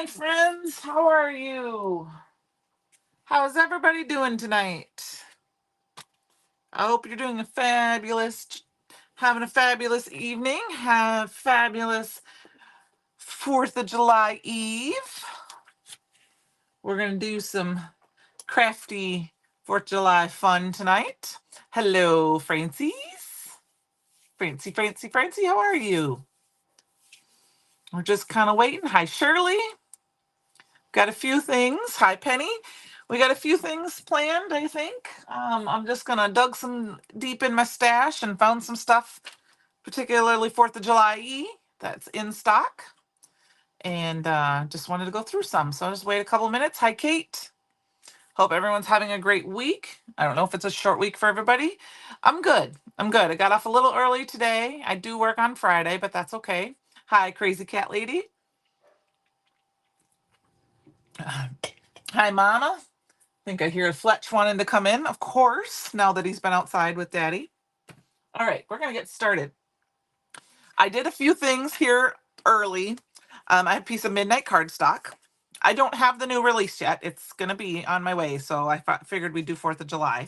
Hi, friends. How are you? How's everybody doing tonight? I hope you're doing having a fabulous evening. Have fabulous 4th of July Eve. We're going to do some crafty 4th of July fun tonight. Hello, Frances. Francie, how are you? We're just kind of waiting. Hi, Shirley. Got a few things. Hi, Penny. We got a few things planned, I think. I'm just gonna dug some deep in my stash and found some stuff, particularly 4th of July that's in stock. And just wanted to go through some. So I'll just wait a couple minutes. Hi, Kate. Hope everyone's having a great week. I don't know if it's a short week for everybody. I'm good. I got off a little early today. I do work on Friday, but that's okay. Hi, Crazy Cat Lady. Hi, Mama. Think I hear Fletch wanting to come in, of course, now that he's been outside with Daddy. All right, we're going to get started. I did a few things here early. I have a piece of Midnight cardstock. I don't have the new release yet. It's going to be on my way, so I figured we'd do 4th of July.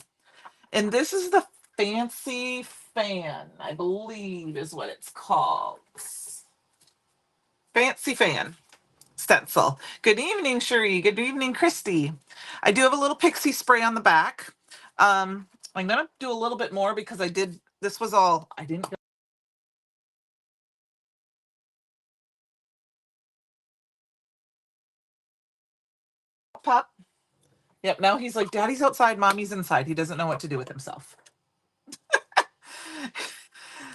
And this is the Fancy Fan, I believe is what it's called. Fancy Fan Stencil. Good evening, Cherie. Good evening, Christy. I do have a little Pixie Spray on the back. I'm gonna do a little bit more because I didn't Pup. Yep, now he's like, Daddy's outside, Mommy's inside. He doesn't know what to do with himself.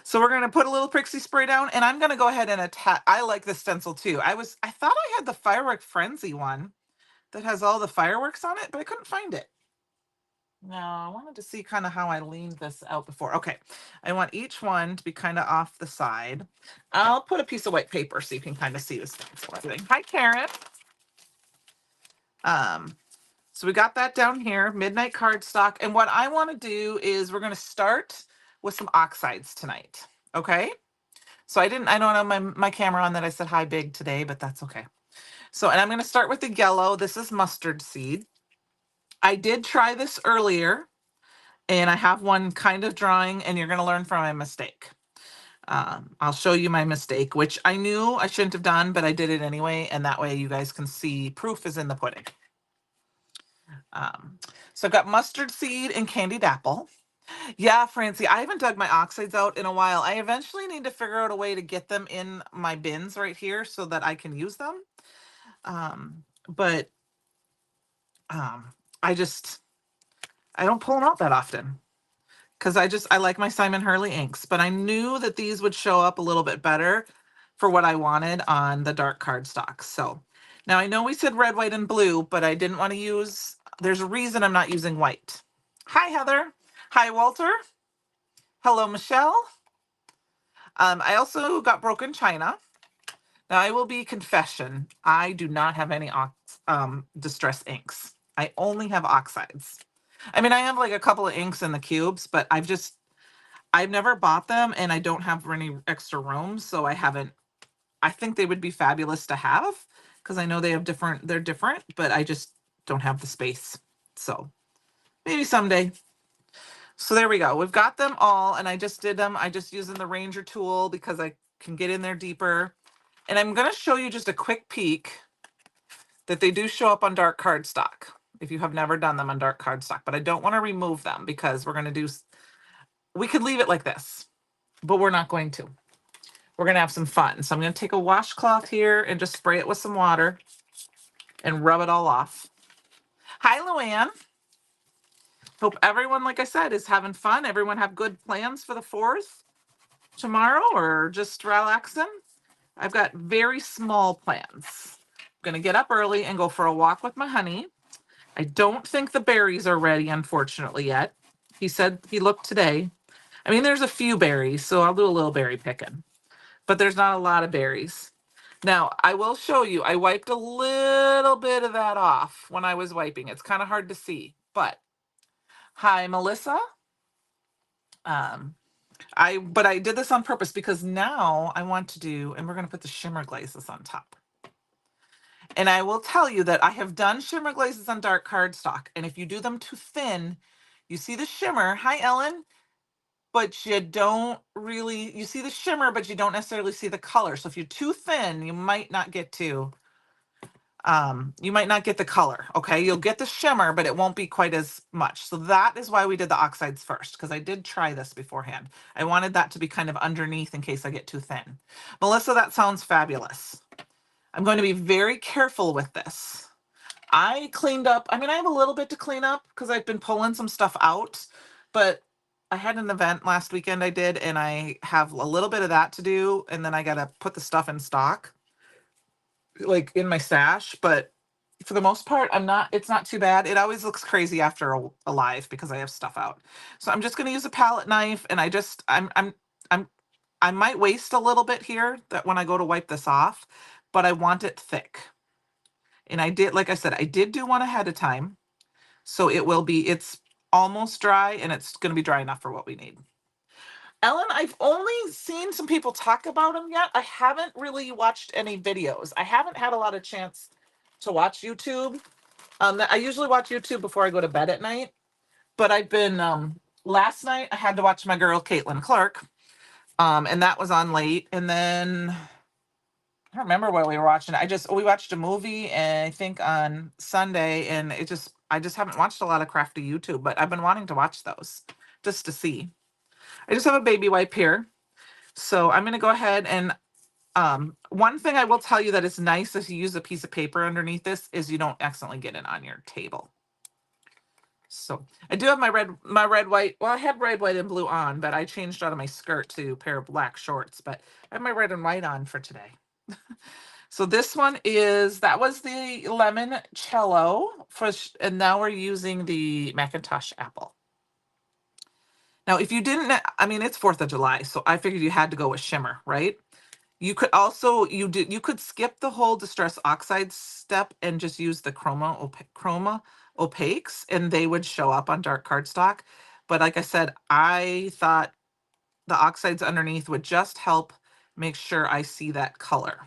So we're gonna put a little Pixie Spray down, and I'm gonna go ahead and attach. I like this stencil too. I thought I had the Firework Frenzy one that has all the fireworks on it, but I couldn't find it. No, I wanted to see kind of how I leaned this out before. Okay, I want each one to be kind of off the side. I'll put a piece of white paper so you can kind of see the stencil. Everything. Hi, Karen. So we got that down here, Midnight cardstock. And what I want to do is we're going to start with some oxides tonight. Okay. So I don't have my camera on that I said hi big today, but that's okay. So, and I'm going to start with the yellow. This is mustard seed. I did try this earlier and I have one kind of drawing, and you're going to learn from my mistake. I'll show you my mistake, which I knew I shouldn't have done, but I did it anyway. And that way you guys can see proof is in the pudding. So I've got mustard seed and candied apple. Yeah, Francie, I haven't dug my oxides out in a while. I eventually need to figure out a way to get them in my bins right here so that I can use them. But I don't pull them out that often because I like my Simon Hurley inks, but I knew that these would show up a little bit better for what I wanted on the dark cardstock. So now I know we said red, white, and blue, but I didn't want to use, there's a reason I'm not using white. Hi, Heather. Hi, Walter. Hello, Michelle. I also got broken china. Now I will be confession. I do not have any distress inks. I only have oxides. I mean, I have like a couple of inks in the cubes, but I've never bought them and I don't have any extra room. So I think they would be fabulous to have because I know they're different, but I just don't have the space. So maybe someday. So there we go. We've got them all, and I just did them. I just using the Ranger tool because I can get in there deeper. And I'm going to show you just a quick peek that they do show up on dark cardstock if you have never done them on dark cardstock. But I don't want to remove them because we could leave it like this, but we're not going to. We're going to have some fun. So I'm going to take a washcloth here and just spray it with some water and rub it all off. Hi, Luann. Hope everyone, like I said, is having fun. Everyone have good plans for the 4th tomorrow or just relaxing. I've got very small plans. I'm going to get up early and go for a walk with my honey. I don't think the berries are ready, unfortunately, yet. He said he looked today. I mean, there's a few berries, so I'll do a little berry picking. But there's not a lot of berries. Now, I will show you. I wiped a little bit of that off when I was wiping. It's kind of hard to see, but hi, Melissa. But I did this on purpose because now I want to do, and we're going to put the shimmer glazes on top. And I will tell you that I have done shimmer glazes on dark cardstock. And if you do them too thin, you see the shimmer. Hi, Ellen. But you don't really, you see the shimmer, but you don't necessarily see the color. So if you're too thin, you might not get to, you might not get the color. Okay. You'll get the shimmer, but it won't be quite as much. So that is why we did the oxides first, because I did try this beforehand. I wanted that to be kind of underneath in case I get too thin. Melissa, that sounds fabulous. I'm going to be very careful with this. I cleaned up, I mean, I have a little bit to clean up because I've been pulling some stuff out, but I had an event last weekend I did, and I have a little bit of that to do. And then I got to put the stuff in stock, like in my stash. But for the most part, it's not too bad. It always looks crazy after a live because I have stuff out. So I'm just going to use a palette knife, and I might waste a little bit here that when I go to wipe this off, but I want it thick. And I did, like I said, I did do one ahead of time. So it's almost dry, and it's going to be dry enough for what we need. Ellen, I've only seen some people talk about them yet. I haven't really watched any videos. I haven't had a lot of chance to watch YouTube. I usually watch YouTube before I go to bed at night, but I've been, last night I had to watch my girl, Caitlin Clark. And that was on late. And then I don't remember what we were watching. We watched a movie, and I think on Sunday, and I just haven't watched a lot of crafty YouTube, but I've been wanting to watch those just to see. I just have a baby wipe here. So I'm going to go ahead and, one thing I will tell you that is nice if you use a piece of paper underneath this is you don't accidentally get it on your table. So I do have my red, white. Well, I had red, white, and blue on, but I changed out of my skirt to a pair of black shorts, but I have my red and white on for today. So this one that was the lemon cello and now we're using the McIntosh apple. Now, if you didn't, I mean, it's 4th of July, so I figured you had to go with shimmer, right? You could also, you could skip the whole Distress Oxide step and just use the chroma opaques, and they would show up on dark cardstock. But like I said, I thought the oxides underneath would just help make sure I see that color.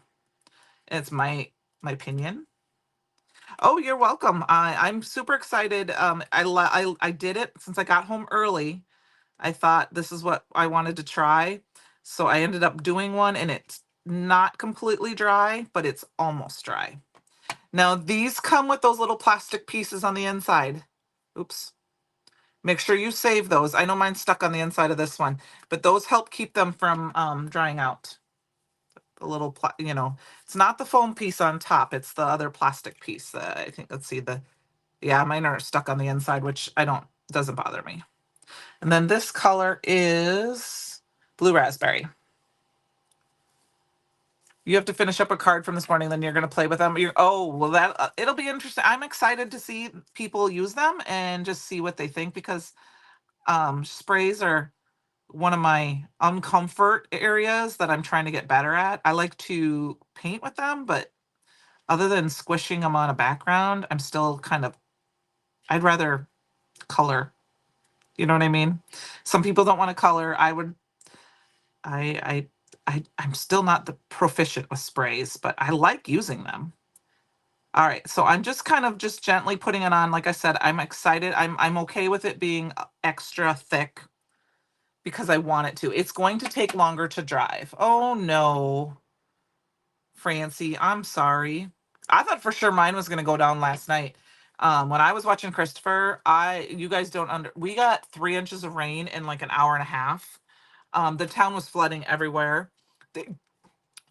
It's my opinion. Oh, you're welcome. I'm super excited. I did it since I got home early. I thought this is what I wanted to try. So I ended up doing one, and it's not completely dry, but it's almost dry. Now these come with those little plastic pieces on the inside. Oops. Make sure you save those. I know mine's stuck on the inside of this one, but those help keep them from drying out. A little, it's not the foam piece on top. It's the other plastic piece. I think, let's see, yeah, mine are stuck on the inside, which doesn't bother me. And then this color is blue raspberry. You have to finish up a card from this morning, then you're going to play with them. Oh, well, it'll be interesting. I'm excited to see people use them and just see what they think, because sprays are one of my uncomfort areas that I'm trying to get better at. I like to paint with them, but other than squishing them on a background, I'm still I'd rather color. You know what I mean? Some people don't want to color. I'm still not the proficient with sprays, but I like using them. All right, so I'm just just gently putting it on. Like I said, I'm excited. I'm okay with it being extra thick because I want it to. It's going to take longer to drive. Oh no, Francie, I'm sorry. I thought for sure mine was going to go down last night. When I was watching Christopher, you guys we got 3 inches of rain in like an hour and a half. The town was flooding everywhere.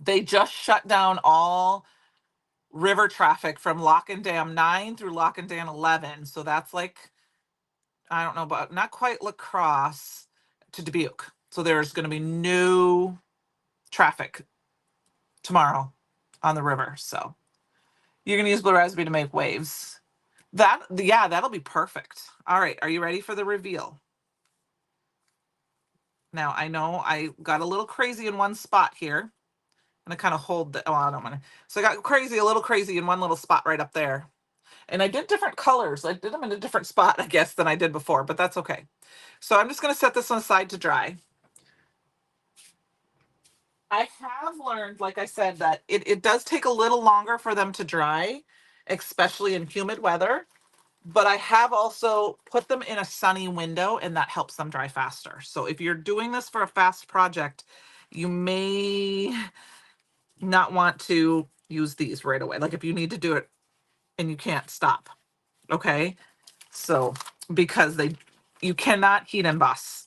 They just shut down all river traffic from Lock and Dam 9 through Lock and Dam 11. So that's like, I don't know, but not quite La Crosse to Dubuque. So there's going to be no traffic tomorrow on the river. So you're going to use blue raspberry to make waves. Yeah, that'll be perfect. All right. Are you ready for the reveal? Now, I know I got a little crazy in one spot here. And I kind of hold the, I don't want to. So I got a little crazy in one little spot right up there. And I did different colors. I did them in a different spot, I guess, than I did before, but that's okay. So I'm just going to set this on the side to dry. I have learned, like I said, that it does take a little longer for them to dry, especially in humid weather. But I have also put them in a sunny window and that helps them dry faster. So if you're doing this for a fast project, you may not want to use these right away. Like if you need to do it and you can't stop. Okay. So because you cannot heat emboss.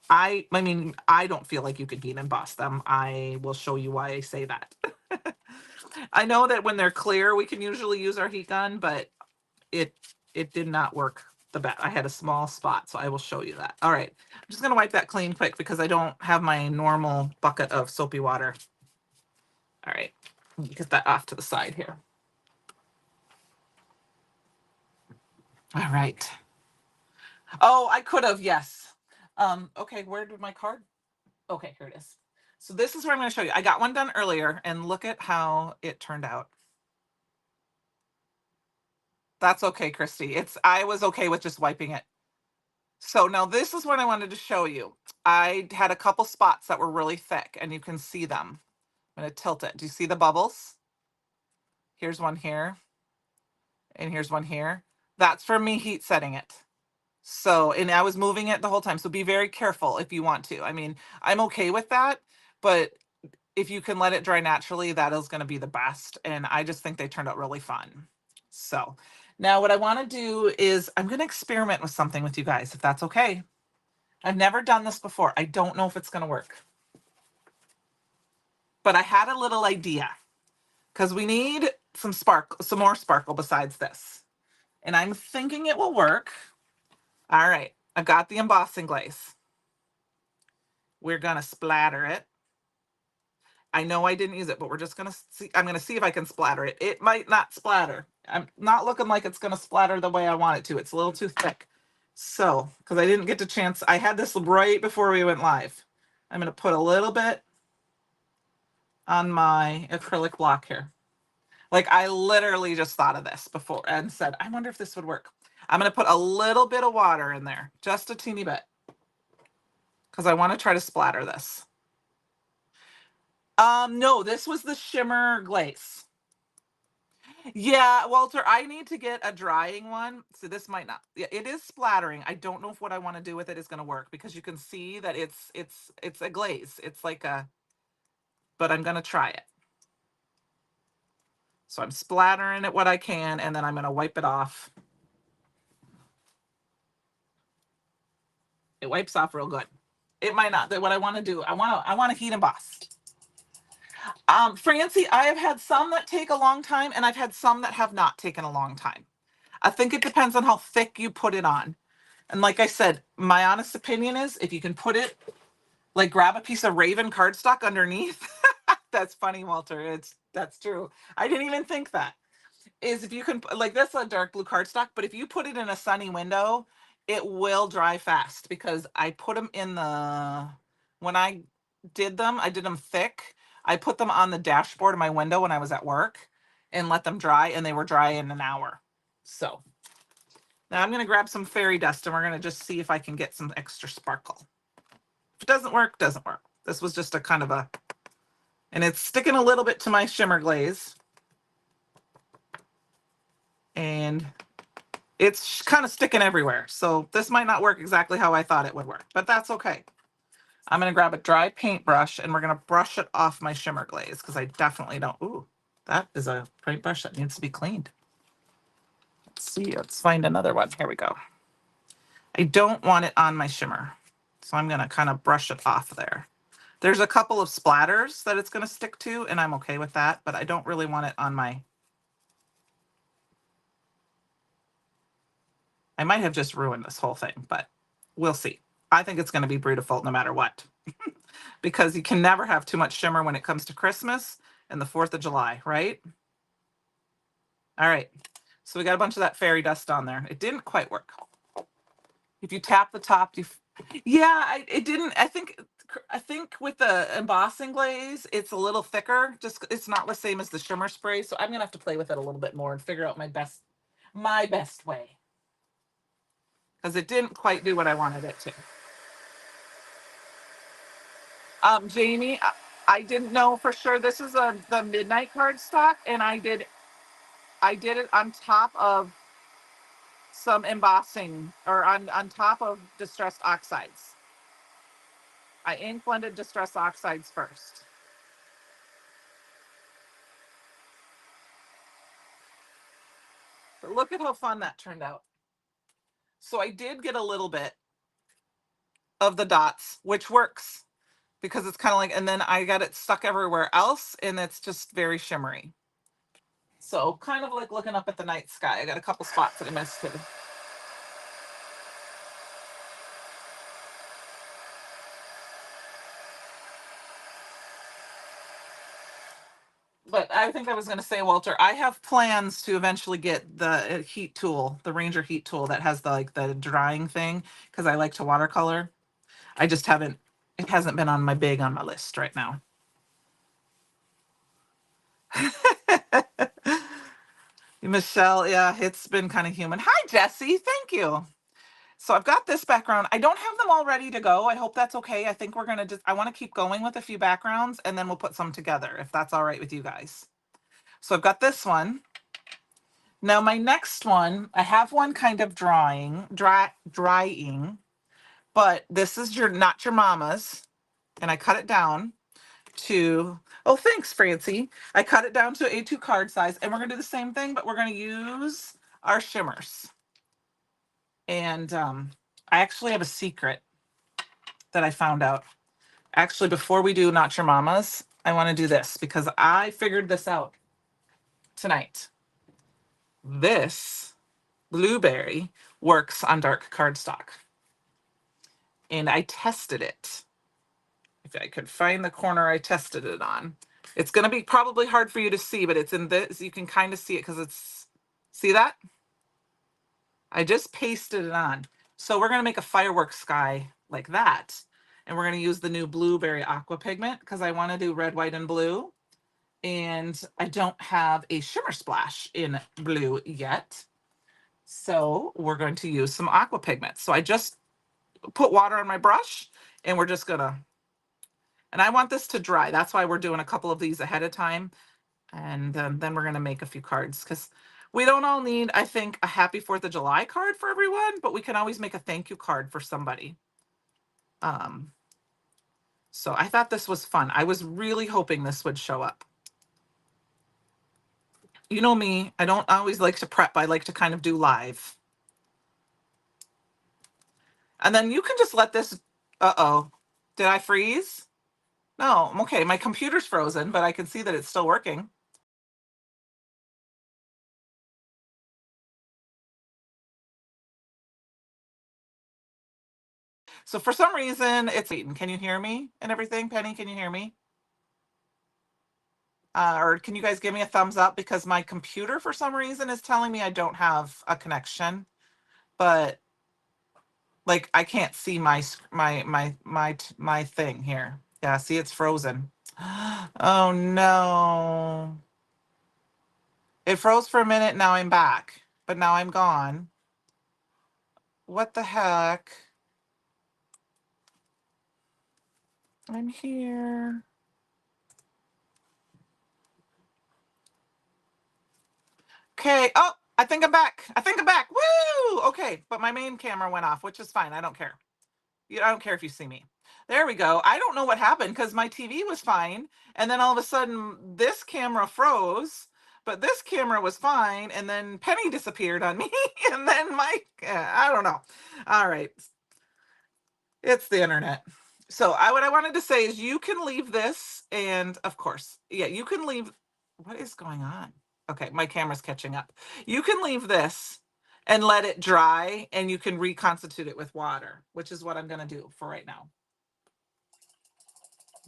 I mean, I don't feel like you could heat emboss them. I will show you why I say that. I know that when they're clear, we can usually use our heat gun, but it it did not work the best. I had a small spot, so I will show you that. All right, I'm just gonna wipe that clean quick because I don't have my normal bucket of soapy water. All right, get that off to the side here. All right. Oh, I could have, yes. Okay, where did my card? Okay, here it is. So this is where I'm going to show you. I got one done earlier, and look at how it turned out. That's okay, Christy. I was okay with just wiping it. So now this is what I wanted to show you. I had a couple spots that were really thick, and you can see them. I'm going to tilt it. Do you see the bubbles? Here's one here, and here's one here. That's for me heat setting it. So, and I was moving it the whole time. So be very careful if you want to. I mean, I'm okay with that, but if you can let it dry naturally, that is going to be the best. And I just think they turned out really fun. So now what I want to do is I'm going to experiment with something with you guys, if that's okay. I've never done this before. I don't know if it's going to work. But I had a little idea because we need some more sparkle besides this. And I'm thinking it will work. All right, I've got the embossing glaze. We're going to splatter it. I know I didn't use it, but we're just going to see. I'm going to see if I can splatter it. It might not splatter. I'm not looking like it's going to splatter the way I want it to. It's a little too thick. So, because I didn't get the chance, I had this right before we went live. I'm going to put a little bit on my acrylic block here. Like I literally just thought of this before and said, I wonder if this would work. I'm going to put a little bit of water in there, just a teeny bit, because I want to try to splatter this. No, this was the Shimmer glaze. Yeah, Walter, I need to get a drying one. So this might not. Yeah, it is splattering. I don't know if what I want to do with it is going to work because you can see that it's a glaze. It's like a, but I'm going to try it. So I'm splattering it what I can, and then I'm going to wipe it off. It wipes off real good. It might not. What I want to do, I want to heat emboss. Francie, I have had some that take a long time, and I've had some that have not taken a long time. I think it depends on how thick you put it on. And like I said, my honest opinion is if you can put it, like grab a piece of Raven cardstock underneath. That's funny, Walter. That's true. I didn't even think that. Is if you can, like that's a dark blue cardstock, but if you put it in a sunny window, it will dry fast because I put them in when I did them, I did them thick. I put them on the dashboard of my window when I was at work and let them dry, and they were dry in an hour. So now I'm going to grab some fairy dust and we're going to just see if I can get some extra sparkle. If it doesn't work, doesn't work. This was just a kind of a, and it's sticking a little bit to my shimmer glaze. And it's kind of sticking everywhere. So this might not work exactly how I thought it would work, but that's okay. I'm going to grab a dry paintbrush and we're going to brush it off my shimmer glaze because I definitely don't. Ooh, that is a paintbrush that needs to be cleaned. Let's see. Let's find another one. Here we go. I don't want it on my shimmer. So I'm going to kind of brush it off there. There's a couple of splatters that it's going to stick to, and I'm okay with that, but I don't really want it on my... I might have just ruined this whole thing, but we'll see. I think it's going to be beautiful no matter what. Because you can never have too much shimmer when it comes to Christmas and the 4th of July, right? All right. So we got a bunch of that fairy dust on there. It didn't quite work. If you tap the top, it didn't. I think with the embossing glaze, it's a little thicker. Just it's not the same as the shimmer spray. So I'm gonna have to play with it a little bit more and figure out my best way. Because it didn't quite do what I wanted it to. Jamie, I didn't know for sure. This is the Midnight cardstock, and I did it on top of some embossing, or on top of distressed oxides. I ink blended distressed oxides first. But look at how fun that turned out. So I did get a little bit of the dots, which works because it's kind of like, and then I got it stuck everywhere else, and it's just very shimmery. So kind of like looking up at the night sky. I got a couple spots that I missed too. But I think I was going to say, Walter, I have plans to eventually get the heat tool, the Ranger heat tool that has the like the drying thing, because I like to watercolor. I just haven't, it hasn't been on my list right now. Michelle, yeah, it's been kind of human. Hi, Jesse. Thank you. So I've got this background. I don't have them all ready to go. I hope that's okay. I think we're going to just, I want to keep going with a few backgrounds, and then we'll put some together if that's all right with you guys. So I've got this one. Now my next one, I have one kind of drying, but this is not your mama's. And I cut it down to, oh, thanks, Francie. I cut it down to A2 card size, and we're going to do the same thing, but we're going to use our shimmers. And I actually have a secret that I found out. Actually, before we do Not Your Mama's, I want to do this because I figured this out tonight. This blueberry works on dark cardstock. And I tested it. If I could find the corner I tested it on. It's going to be probably hard for you to see, but it's in this. You can kind of see it because it's, see that? I just pasted it on. So we're going to make a fireworks sky like that. And we're going to use the new blueberry aqua pigment because I want to do red, white, and blue. And I don't have a shimmer splash in blue yet. So we're going to use some aqua pigment. So I just put water on my brush, and we're just going to, and I want this to dry. That's why we're doing a couple of these ahead of time. And then we're going to make a few cards because we don't all need, I think, a happy 4th of July card for everyone, but we can always make a thank you card for somebody. So I thought this was fun. I was really hoping this would show up. You know me, I don't always like to prep. I like to kind of do live. And then you can just let this, uh-oh, did I freeze? No, okay, my computer's frozen, but I can see that it's still working. So for some reason, it's, can you hear me and everything? Penny, can you hear me? Or can you guys give me a thumbs up, because my computer for some reason is telling me I don't have a connection, but like I can't see my thing here. Yeah, see, it's frozen. Oh no. It froze for a minute, now I'm back, but now I'm gone. What the heck? I'm here. Okay. Oh, I think I'm back. I think I'm back. Woo! Okay, but my main camera went off, which is fine. I don't care. I don't care if you see me. There we go. I don't know what happened because my TV was fine. And then all of a sudden this camera froze, but this camera was fine. And then Penny disappeared on me. And then I don't know. All right. It's the internet. So what I wanted to say is you can leave this, and of course, yeah, you can leave. What is going on? Okay, my camera's catching up. You can leave this and let it dry, and you can reconstitute it with water, which is what I'm going to do for right now.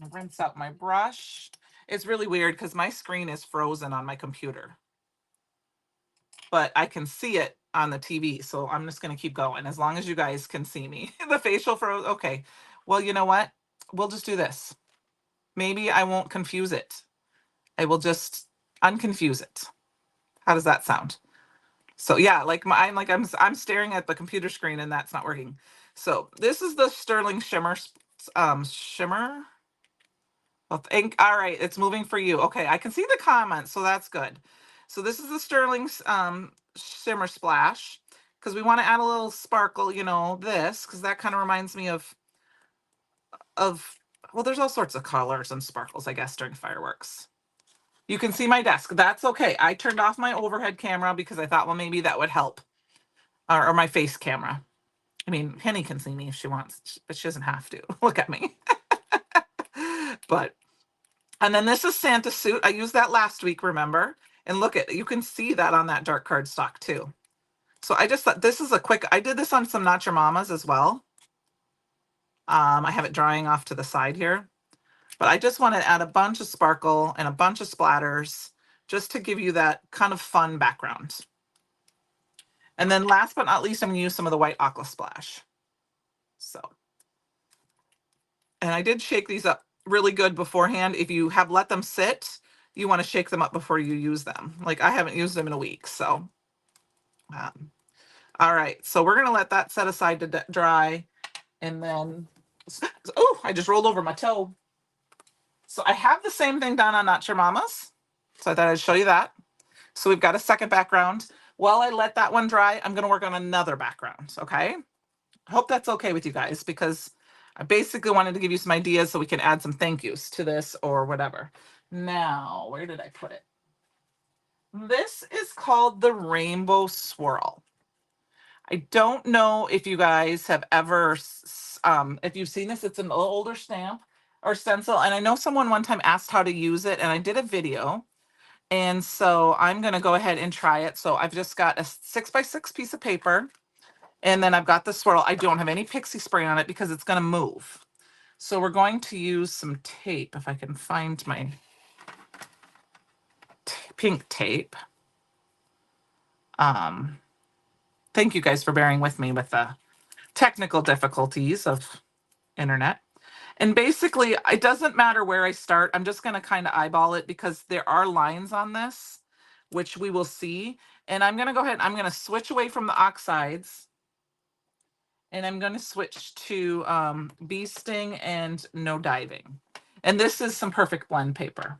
I'll rinse out my brush. It's really weird because my screen is frozen on my computer, but I can see it on the TV. So I'm just going to keep going as long as you guys can see me. The facial froze. Okay. Well, you know what? We'll just do this. Maybe I won't confuse it. I will just unconfuse it. How does that sound? So yeah, like I'm staring at the computer screen and that's not working. So this is the Sterling Shimmer, Shimmer. Well, all right, it's moving for you. Okay, I can see the comments, so that's good. So this is the Sterling Shimmer Splash, because we want to add a little sparkle, you know, this, because that kind of reminds me of, well, there's all sorts of colors and sparkles, I guess, during fireworks. You can see my desk. That's okay. I turned off my overhead camera because I thought, well, maybe that would help. Or my face camera. I mean, Penny can see me if she wants, but she doesn't have to. Look at me. But, and then this is Santa's suit. I used that last week, remember? And look at, you can see that on that dark cardstock too. So I just thought this is a quick, I did this on some Not Your Mamas as well. I have it drying off to the side here. But I just want to add a bunch of sparkle and a bunch of splatters just to give you that kind of fun background. And then last but not least, I'm going to use some of the white Aqua Splash. So, and I did shake these up really good beforehand. If you have let them sit, you want to shake them up before you use them. Like I haven't used them in a week. So, all right. So we're going to let that set aside to dry. And then, oh, I just rolled over my toe. So I have the same thing done on Not Your Mamas. So I thought I'd show you that. So we've got a second background. While I let that one dry, I'm going to work on another background. Okay. I hope that's okay with you guys, because I basically wanted to give you some ideas so we can add some thank yous to this or whatever. Now, where did I put it? This is called the Rainbow Swirl. I don't know if you guys have ever, if you've seen this, it's an older stamp or stencil. And I know someone one time asked how to use it, and I did a video. And so I'm going to go ahead and try it. So I've just got a 6x6 piece of paper, and then I've got the swirl. I don't have any Pixie Spray on it because it's going to move. So we're going to use some tape, if I can find my pink tape. Thank you guys for bearing with me with the technical difficulties of internet. And basically, it doesn't matter where I start. I'm just going to kind of eyeball it because there are lines on this, which we will see. And I'm going to go ahead, I'm going to switch away from the oxides. And I'm going to switch to Bee Sting and No Diving. And this is some perfect blend paper.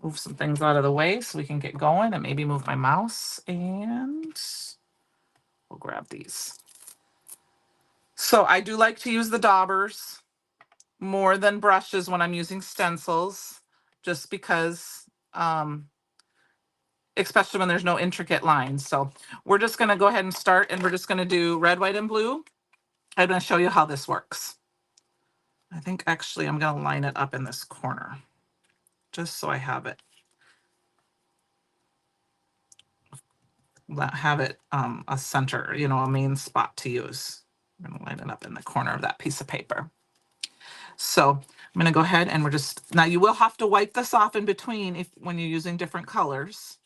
Move some things out of the way so we can get going, and maybe move my mouse, and we'll grab these. So I do like to use the daubers more than brushes when I'm using stencils, just because, especially when there's no intricate lines. So we're just going to go ahead and start, and we're just going to do red, white, and blue. I'm going to show you how this works. I think actually I'm going to line it up in this corner just so I have it. Have it a center, you know, a main spot to use. I'm going to line it up in the corner of that piece of paper. So I'm going to go ahead, and we're just, now you will have to wipe this off in between when you're using different colors.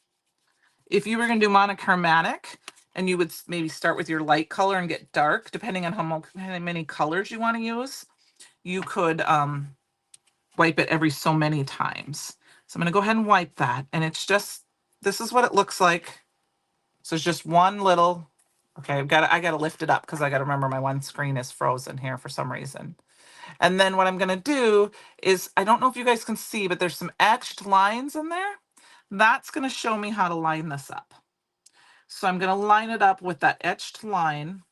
If you were going to do monochromatic, and you would maybe start with your light color and get dark, depending on how many colors you want to use, you could wipe it every so many times. So I'm going to go ahead and wipe that. And it's just, this is what it looks like. So it's just one little, okay, I got to lift it up because I got to remember my one screen is frozen here for some reason. And then what I'm going to do is, I don't know if you guys can see, but there's some etched lines in there. That's going to show me how to line this up. So I'm going to line it up with that etched line.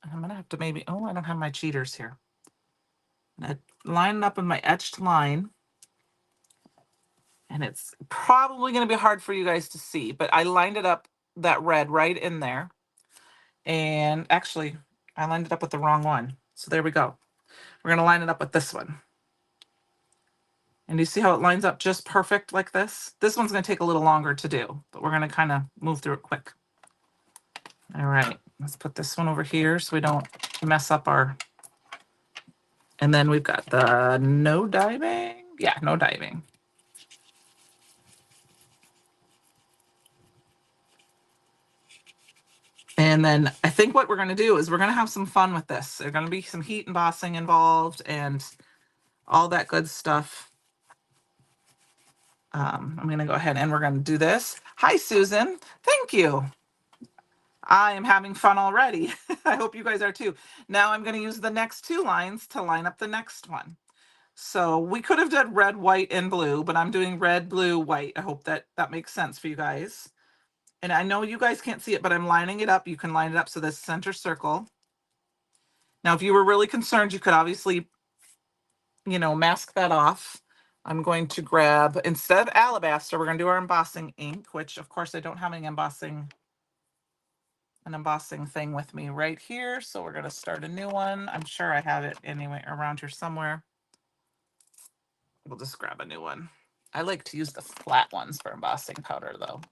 I'm going to have to maybe, oh, I don't have my cheaters here. I'm going to line it up with my etched line. And it's probably going to be hard for you guys to see, but I lined it up, that red right in there. And actually, I lined it up with the wrong one. So there we go. We're going to line it up with this one. And you see how it lines up just perfect like this? This one's going to take a little longer to do, but we're going to kind of move through it quick. All right, let's put this one over here so we don't mess up our... And then we've got the No Diving. Yeah, No Diving. And then I think what we're going to do is we're going to have some fun with this. There's going to be some heat embossing involved and all that good stuff. I'm going to go ahead and we're going to do this. Hi, Susan. Thank you. I am having fun already. I hope you guys are too. Now I'm going to use the next two lines to line up the next one. So we could have done red, white, and blue, but I'm doing red, blue, white. I hope that that makes sense for you guys. And I know you guys can't see it, but I'm lining it up. You can line it up so this center circle. Now, if you were really concerned, you could obviously, you know, mask that off. I'm going to grab, instead of Alabaster, we're going to do our embossing ink, which of course I don't have an embossing thing with me right here. So we're going to start a new one. I'm sure I have it anyway around here somewhere. We'll just grab a new one. I like to use the flat ones for embossing powder though.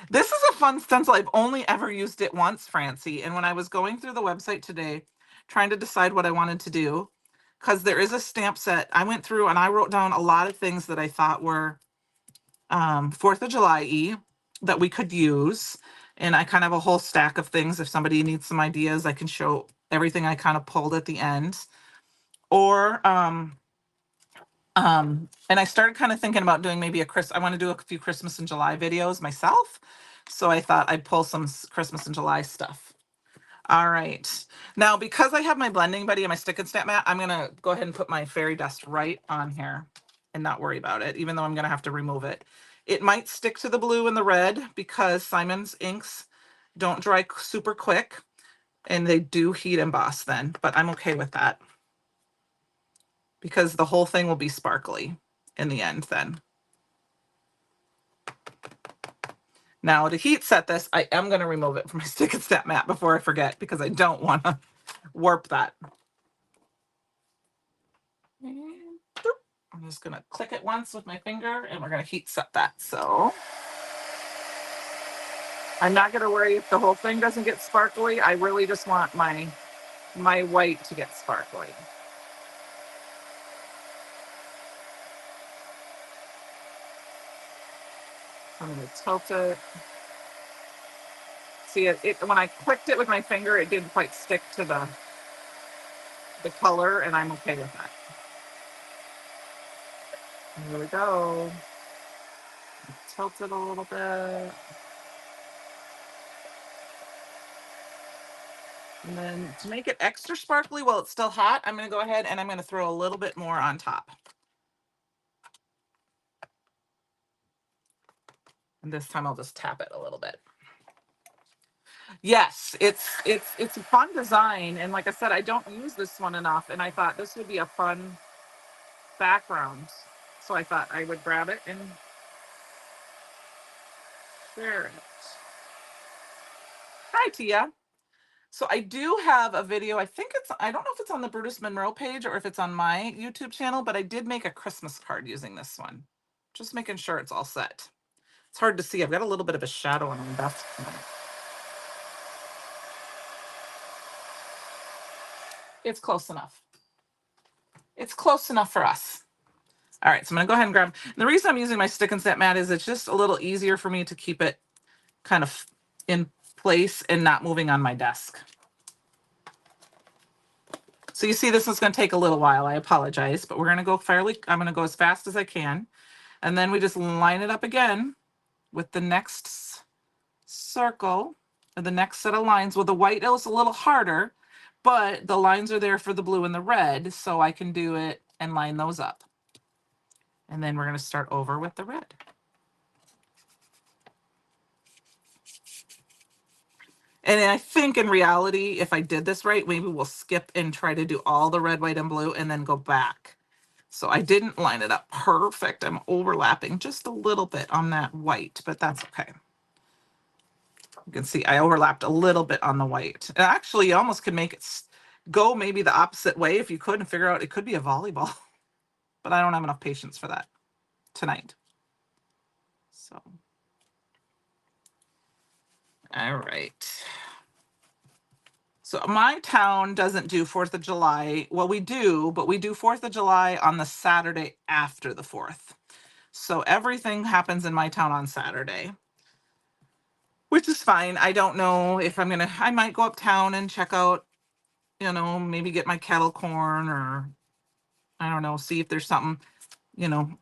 This is a fun stencil. I've only ever used it once, Francie. And when I was going through the website today, trying to decide what I wanted to do, because there is a stamp set, I went through and I wrote down a lot of things that I thought were 4th of July-y that we could use. And I kind of have a whole stack of things. If somebody needs some ideas, I can show everything I kind of pulled at the end. Or, and I started kind of thinking about doing maybe I want to do a few Christmas in July videos myself. So I thought I'd pull some Christmas in July stuff. All right. Now, because I have my blending buddy and my stick and stamp mat, I'm going to go ahead and put my fairy dust right on here and not worry about it, even though I'm going to have to remove it. It might stick to the blue and the red because Simon's inks don't dry super quick and they do heat emboss then, but I'm okay with that because the whole thing will be sparkly in the end then. Now to heat set this, I am going to remove it from my stick and stamp mat before I forget because I don't want to warp that. And I'm just going to click it once with my finger and we're going to heat set that. So I'm not going to worry if the whole thing doesn't get sparkly. I really just want my white to get sparkly. I'm going to tilt it. See it when I clicked it with my finger, it didn't quite stick to the color, and I'm okay with that. And here we go. Tilt it a little bit. And then to make it extra sparkly while it's still hot, I'm going to go ahead and I'm going to throw a little bit more on top. And this time I'll just tap it a little bit. Yes, it's a fun design. And like I said, I don't use this one enough. And I thought this would be a fun background. So I thought I would grab it and share it. Hi, Tia. So I do have a video. I don't know if it's on the Brutus Monroe page or if it's on my YouTube channel, but I did make a Christmas card using this one. Just making sure it's all set. It's hard to see. I've got a little bit of a shadow on my desk tonight. It's close enough. It's close enough for us. All right, so I'm going to go ahead and grab. And the reason I'm using my stick and stamp mat is it's just a little easier for me to keep it kind of in place and not moving on my desk. So you see, this is going to take a little while. I apologize, but we're going to go I'm going to go as fast as I can. And then we just line it up again with the next circle, or the next set of lines. Well, the white is a little harder, but the lines are there for the blue and the red, so I can do it and line those up. And then we're going to start over with the red. And I think in reality, if I did this right, maybe we'll skip and try to do all the red, white, and blue and then go back. So I didn't line it up perfect. I'm overlapping just a little bit on that white, but that's okay. You can see I overlapped a little bit on the white. And actually, you almost could make it go maybe the opposite way if you could and figure out it could be a volleyball. But I don't have enough patience for that tonight. So, all right. So my town doesn't do 4th of July. Well, we do, but we do 4th of July on the Saturday after the 4th. So everything happens in my town on Saturday, which is fine. I don't know if I might go uptown and check out, you know, maybe get my kettle corn or I don't know, see if there's something, you know,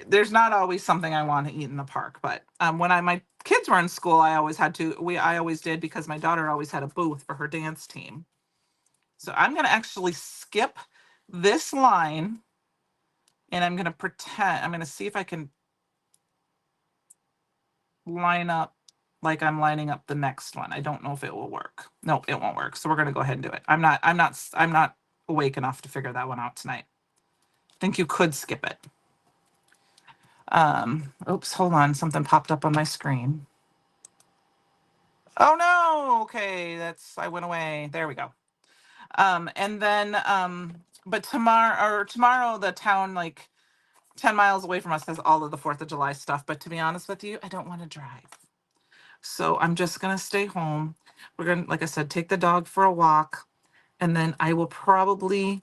there's not always something I want to eat in the park. But when my kids were in school, I always did because my daughter always had a booth for her dance team. So I'm going to actually skip this line, and I'm going to pretend, I'm going to see if I can line up like I'm lining up the next one. I don't know if it will work. Nope, it won't work. So we're going to go ahead and do it. I'm not awake enough to figure that one out tonight. I think you could skip it. Oops, hold on. Something popped up on my screen. Oh no. Okay, I went away. There we go. And then but tomorrow the town like 10 miles away from us has all of the 4th of July stuff, but to be honest with you, I don't want to drive. So I'm just going to stay home. We're going to, like I said, take the dog for a walk, and then I will probably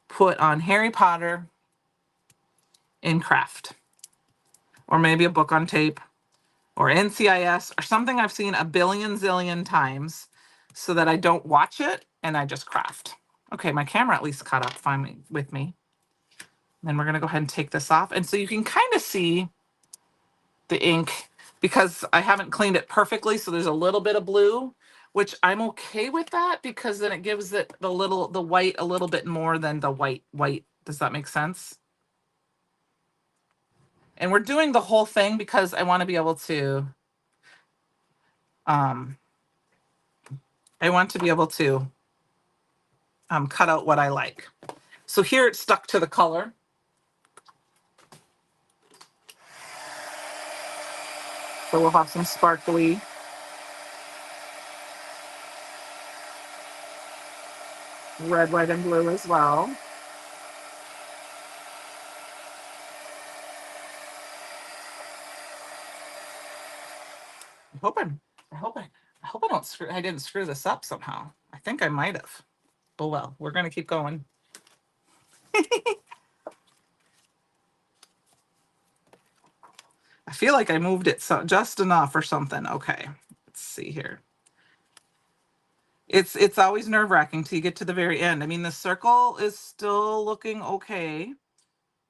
put on Harry Potter in craft, or maybe a book on tape, or NCIS, or something I've seen a billion zillion times, so that I don't watch it and I just craft. Okay, my camera at least caught up finally with me. Then we're going to go ahead and take this off. And so you can kind of see the ink because I haven't cleaned it perfectly. So there's a little bit of blue, which I'm okay with that because then it gives it the white a little bit more than the white. Does that make sense? And we're doing the whole thing because I want to be able to, cut out what I like. So here it's stuck to the color. So we'll have some sparkly red, white, and blue as well. I hope I don't I didn't screw this up somehow. I think I might have. But well, we're gonna keep going. I feel like I moved it so just enough or something. Okay, let's see here. It's always nerve-wracking till you get to the very end. I mean, the circle is still looking okay.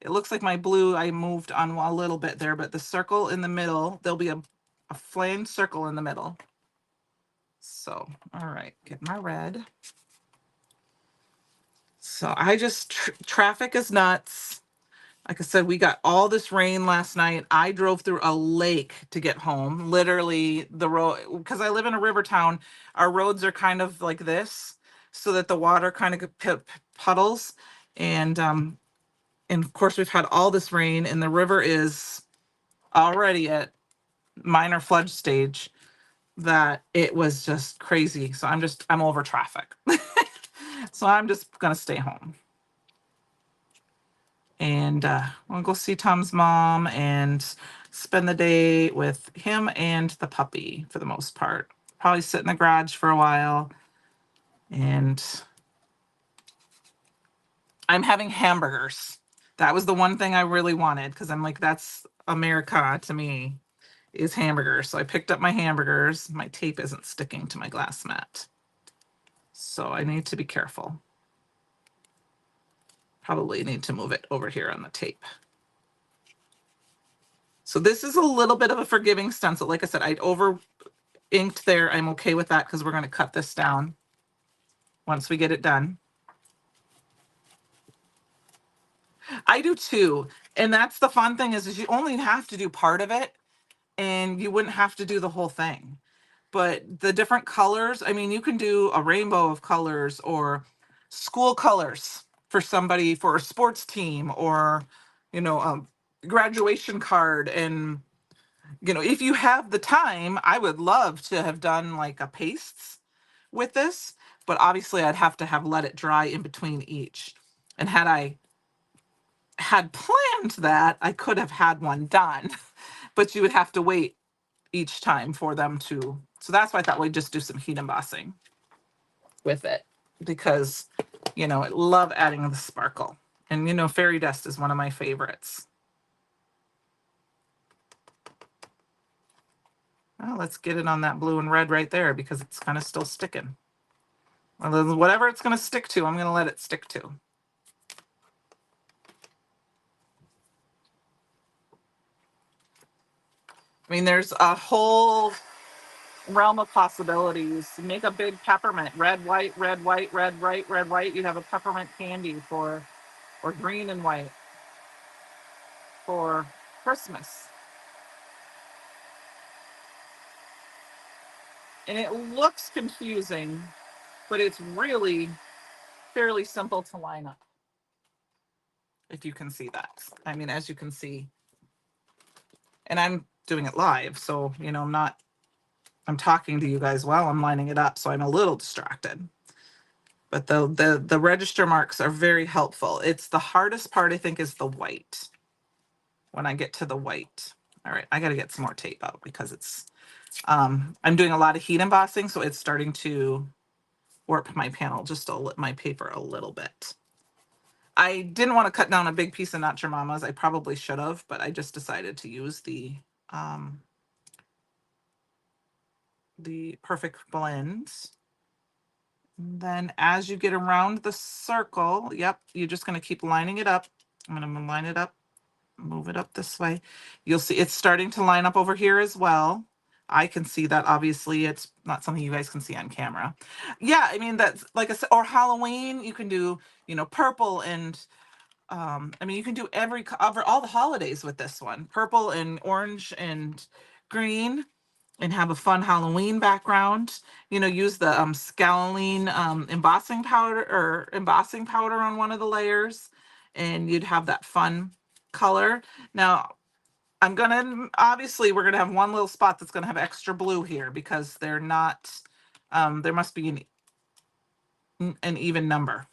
It looks like my blue I moved on a little bit there, but the circle in the middle, there'll be a flamed circle in the middle. So, all right, get my red. So I just, traffic is nuts. Like I said, we got all this rain last night. I drove through a lake to get home. Literally the road, because I live in a river town, our roads are kind of like this, so that the water kind of puddles. And of course we've had all this rain, and the river is already at minor flood stage, that it was just crazy. So I'm over traffic. So I'm just gonna stay home. And we'll go see Tom's mom and spend the day with him and the puppy for the most part. Probably sit in the garage for a while. And I'm having hamburgers. That was the one thing I really wanted, because I'm like, that's America to me, is hamburgers. So I picked up my hamburgers. My tape isn't sticking to my glass mat, so I need to be careful. Probably need to move it over here on the tape. So this is a little bit of a forgiving stencil. Like I said, I'd over inked there. I'm okay with that because we're going to cut this down once we get it done. I do too. And that's the fun thing is you only have to do part of it, and you wouldn't have to do the whole thing. But the different colors, I mean, you can do a rainbow of colors or school colors for somebody, for a sports team, or, a graduation card. And, if you have the time, I would love to have done like a pastes with this, but obviously I'd have to have let it dry in between each. And had I had planned that, I could have had one done, but you would have to wait each time for them to. So that's why I thought we'd just do some heat embossing with it, because, I love adding the sparkle. And, fairy dust is one of my favorites. Well, let's get it on that blue and red right there because it's kind of still sticking. Well, whatever it's going to stick to, I'm going to let it stick to. I mean, there's a whole realm of possibilities. Make a big peppermint, red, white, red, white, red, white, red, white. You'd have a peppermint candy for, or green and white for Christmas. And it looks confusing, but it's really fairly simple to line up. If you can see that. I mean, as you can see, and I'm doing it live, so, you know, I'm talking to you guys while I'm lining it up, so I'm a little distracted. But the register marks are very helpful. It's the hardest part, I think, is the white. When I get to the white. All right, I got to get some more tape out because it's, I'm doing a lot of heat embossing, so it's starting to warp my panel, just my paper a little bit. I didn't want to cut down a big piece of Not Your Mama's. I probably should have, but I just decided to use the Perfect Blend. And then as you get around the circle, yep, you're just going to keep lining it up. I'm going to line it up, move it up this way. You'll see it's starting to line up over here as well. I can see that. Obviously, it's not something you guys can see on camera. Yeah, I mean, that's like I said, or Halloween, you can do, you know, purple and I mean, you can do all the holidays with this one. Purple and orange and green, and have a fun Halloween background. You know, use the scaline embossing powder on one of the layers, and you'd have that fun color. Now, obviously we're gonna have one little spot that's gonna have extra blue here because they're not, there must be an even number,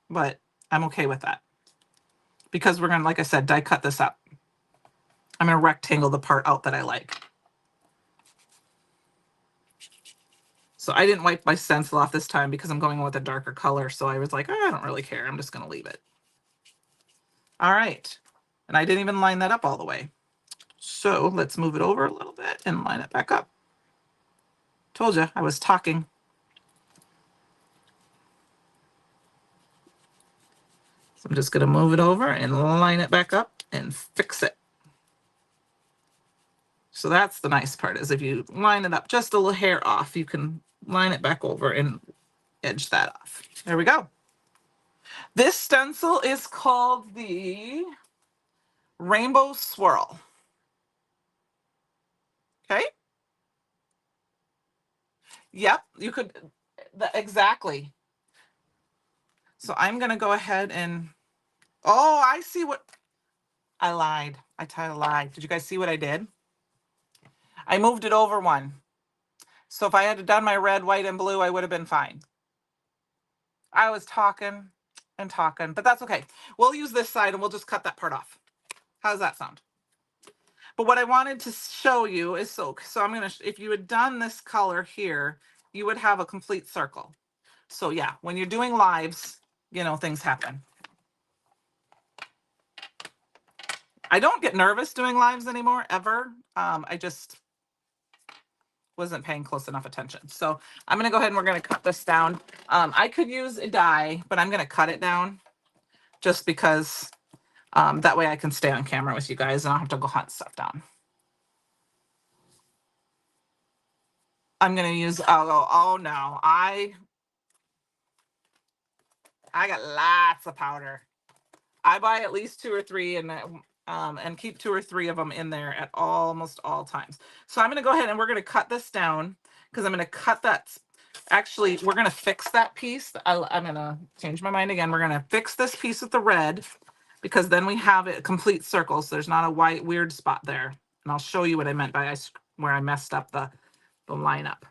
but I'm okay with that because we're gonna, like I said, die cut this up. I'm gonna rectangle the part out that I like. So I didn't wipe my stencil off this time because I'm going with a darker color. So I was like, oh, I don't really care. I'm just gonna leave it. All right. And I didn't even line that up all the way. So let's move it over a little bit and line it back up. Told you I was talking. So I'm just gonna move it over and line it back up and fix it. So that's the nice part, is if you line it up just a little hair off, you can line it back over and edge that off. There we go. This stencil is called the Rainbow Swirl. Okay. Yep, you could, exactly. So I'm going to go ahead and, oh, I see what, I lied. I lied. Did you guys see what I did? I moved it over one. So if I had done my red, white, and blue, I would have been fine. I was talking and talking, but that's okay. We'll use this side and we'll just cut that part off. How does that sound? But what I wanted to show you is, so I'm going to, if you had done this color here, you would have a complete circle. So yeah, when you're doing lives, you know, things happen. I don't get nervous doing lives anymore, ever. I just wasn't paying close enough attention. So I'm going to go ahead and we're going to cut this down. I could use a die, but I'm going to cut it down just because that way I can stay on camera with you guys and I don't have to go hunt stuff down. I'm going to use, oh no, I got lots of powder. I buy at least 2 or 3 and keep 2 or 3 of them in there at almost all times. So I'm going to go ahead and we're going to cut this down because I'm going to cut that. Actually, we're going to fix that piece. I'm going to change my mind again. We're going to fix this piece with the red because then we have it complete circle. So there's not a white weird spot there. And I'll show you what I meant by where I messed up the lineup.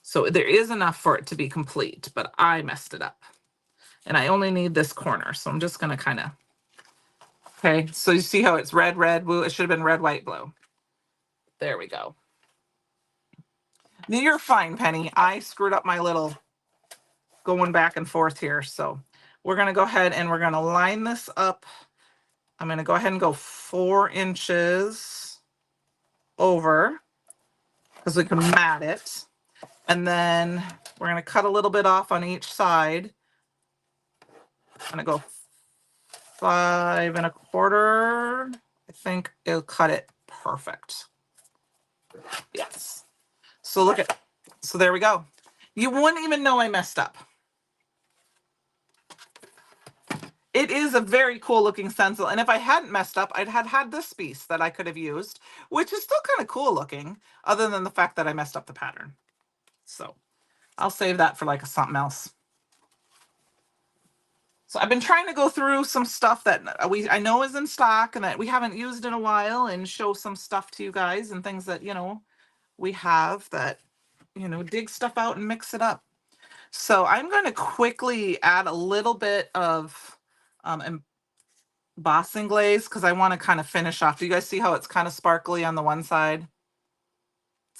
So there is enough for it to be complete, but I messed it up. And I only need this corner. So I'm just going to kind of, okay. So you see how it's red, red, blue. It should have been red, white, blue. There we go. You're fine, Penny. I screwed up my little going back and forth here. So we're going to go ahead and we're going to line this up. I'm going to go ahead and go 4 inches over because we can mat it. And then we're going to cut a little bit off on each side. I'm going to go 5 1/4. I think it'll cut it perfect. Yes. So look at, so there we go. You wouldn't even know I messed up. It is a very cool looking stencil. And if I hadn't messed up, I'd had this piece that I could have used, which is still kind of cool looking, other than the fact that I messed up the pattern. So I'll save that for like something else. So I've been trying to go through some stuff that I know is in stock and that we haven't used in a while, and show some stuff to you guys and things that, you know, we have that, you know, dig stuff out and mix it up. So I'm going to quickly add a little bit of embossing glaze because I want to kind of finish off. Do you guys see how it's kind of sparkly on the one side?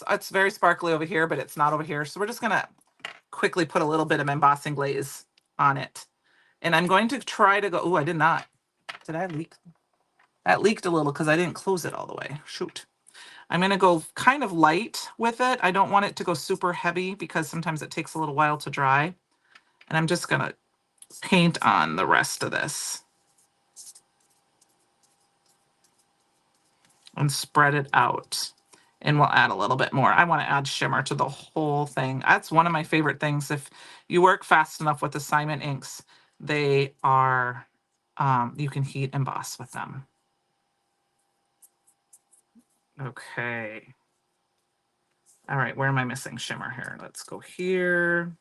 It's very sparkly over here, but it's not over here. So we're just going to quickly put a little bit of embossing glaze on it. And I'm going to try to go, oh, I did not. Did I leak? That leaked a little because I didn't close it all the way. Shoot. I'm going to go kind of light with it. I don't want it to go super heavy because sometimes it takes a little while to dry. And I'm just going to paint on the rest of this and spread it out. And we'll add a little bit more. I want to add shimmer to the whole thing. That's one of my favorite things. If you work fast enough with assignment inks, they are, you can heat emboss with them. Okay. All right, where am I missing shimmer here? Let's go here.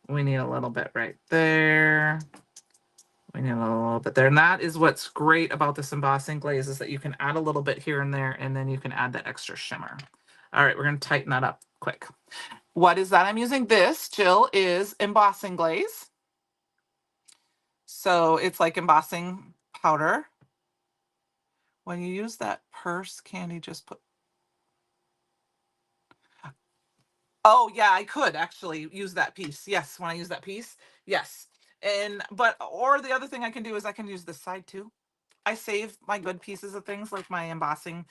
We need a little bit right there. We need a little bit there. And that is what's great about this embossing glaze, is that you can add a little bit here and there, and then you can add that extra shimmer. All right, we're going to tighten that up quick. What is that I'm using? This, Jill, is embossing glaze. So it's like embossing powder. When you use that purse, Candy, just put... Oh, yeah, I could actually use that piece. Yes, when I use that piece, yes. And, but, or the other thing I can do is I can use this side too. I save my good pieces of things like my embossing,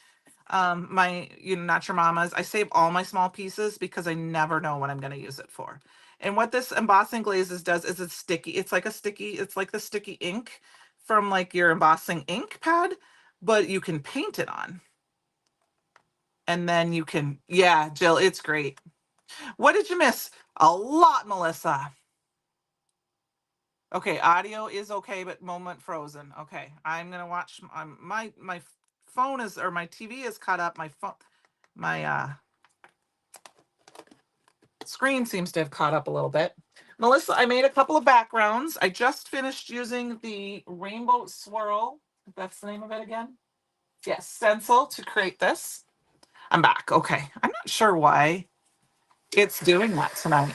my, you know, Not Your Mama's. I save all my small pieces because I never know what I'm going to use it for. And what this embossing glazes does is it's sticky. It's like a sticky, it's like the sticky ink from like your embossing ink pad, but you can paint it on. And then you can, yeah, Jill, it's great. What did you miss? A lot, Melissa. Okay, audio is okay, but moment frozen. Okay, I'm gonna watch. My phone is, or my TV is caught up. My phone, my screen seems to have caught up a little bit. Melissa, I made a couple of backgrounds. I just finished using the Rainbow Swirl. If that's the name of it again. Yes, stencil to create this. I'm back. Okay, I'm not sure why it's doing that tonight.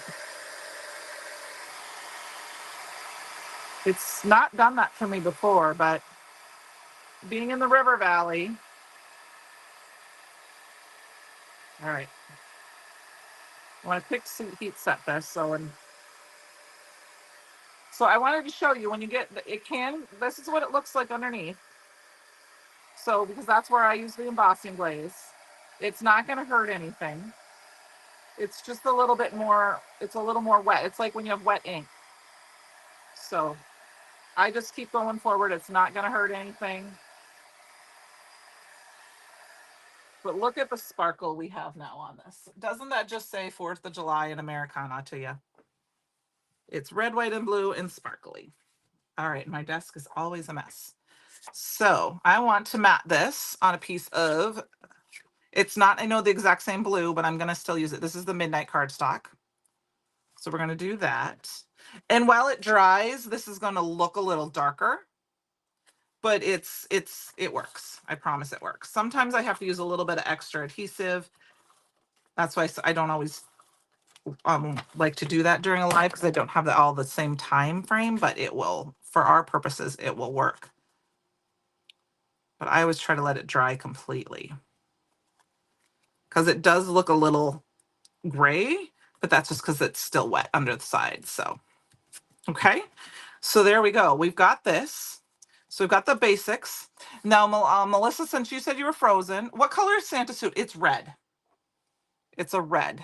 It's not done that for me before, but being in the river valley. All right. I want to Pixie heat set this. So I wanted to show you when you get, it can, this is what it looks like underneath. So, because that's where I use the embossing glaze. It's not going to hurt anything. It's just a little bit more, it's a little more wet. It's like when you have wet ink. So I just keep going forward. It's not going to hurt anything. But look at the sparkle we have now on this. Doesn't that just say 4th of July in Americana to you? It's red, white, and blue and sparkly. All right, my desk is always a mess. So I want to mat this on a piece of, it's not, I know the exact same blue, but I'm going to still use it. This is the Midnight cardstock. So we're going to do that. And while it dries, this is going to look a little darker, but it works. I promise it works. Sometimes I have to use a little bit of extra adhesive. That's why I don't always like to do that during a live, because I don't have all the same time frame, but it will, for our purposes, it will work. But I always try to let it dry completely, because it does look a little gray, but that's just because it's still wet under the side. So, okay. So there we go. We've got this. So we've got the basics. Now, Melissa, since you said you were frozen, what color is Santa suit? It's red. It's a red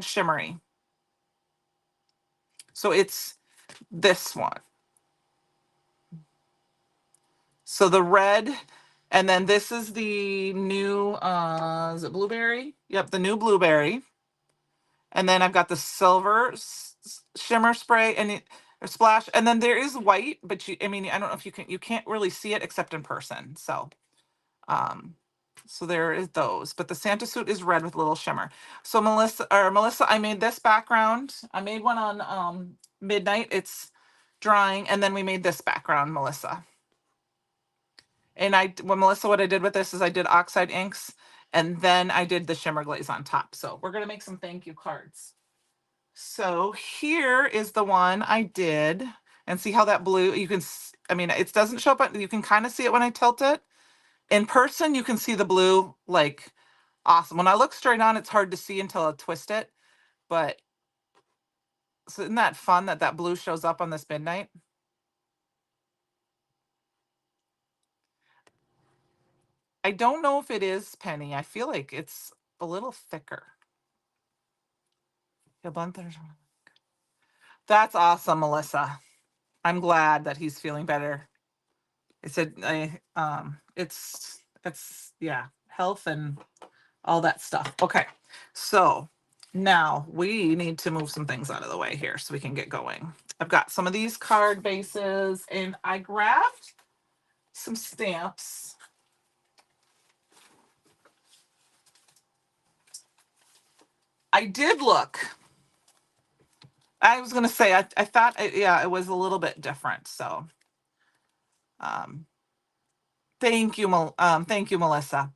shimmery. So it's this one. So the red, And then this is the new, is it blueberry? Yep, the new blueberry. And then I've got the silver shimmer spray and or splash. And then there is white, but I mean, I don't know if you can't really see it except in person. So, um, so there is those, but the Santa suit is red with a little shimmer. So Melissa, I made this background. I made one on midnight. It's drying, and then we made this background, Melissa. And what I did with this is I did Oxide inks, and then I did the shimmer glaze on top. So we're gonna make some thank you cards. So here is the one I did, and see how that blue, you can, I mean, it doesn't show up, but you can kind of see it when I tilt it. In person, you can see the blue, like, awesome. When I look straight on, it's hard to see until I twist it, but so isn't that fun that that blue shows up on this midnight? I don't know if it is Penny. I feel like it's a little thicker. That's awesome, Melissa. I'm glad that he's feeling better. I said, it's yeah, health and all that stuff. Okay, so now we need to move some things out of the way here so we can get going. I've got some of these card bases, and I grabbed some stamps. I did look. I was going to say, I thought, yeah, it was a little bit different. So, thank you, Melissa.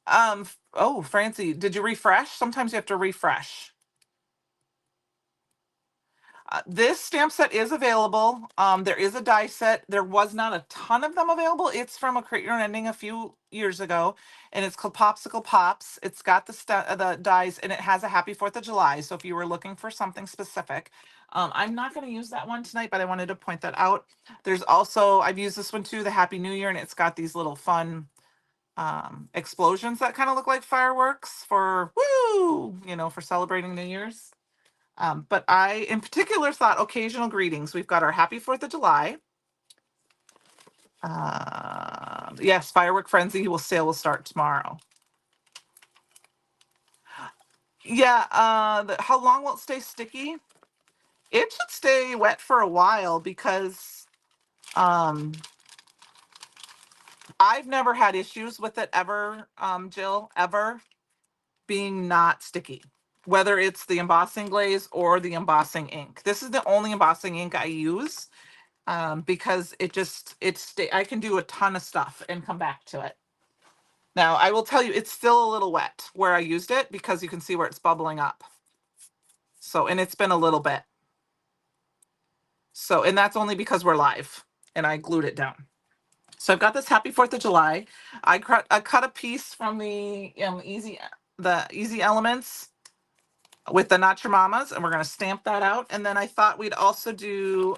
Oh, Francie, did you refresh? Sometimes you have to refresh. This stamp set is available. There is a die set. There was not a ton of them available. It's from a Create Your Own Ending a few years ago, and it's called Popsicle Pops. It's got the dies, and it has a Happy 4th of July. So if you were looking for something specific, I'm not going to use that one tonight, but I wanted to point that out. There's also, I've used this one too, the Happy New Year, and it's got these little fun explosions that kind of look like fireworks for woo, for celebrating New Year's. But I, in particular, thought occasional greetings. We've got our Happy 4th of July. Yes, Firework Frenzy will start tomorrow. Yeah, how long will it stay sticky? It should stay wet for a while because I've never had issues with it ever, Jill, ever being not sticky. Whether it's the embossing glaze or the embossing ink. This is the only embossing ink I use. Because I can do a ton of stuff and come back to it. Now, I will tell you, it's still a little wet where I used it because you can see where it's bubbling up. So, and it's been a little bit. So, and that's only because we're live and I glued it down. So I've got this Happy 4th of July. I cut a piece from the Easy Elements with the Not Your Mamas, and we're going to stamp that out. And then I thought we'd also do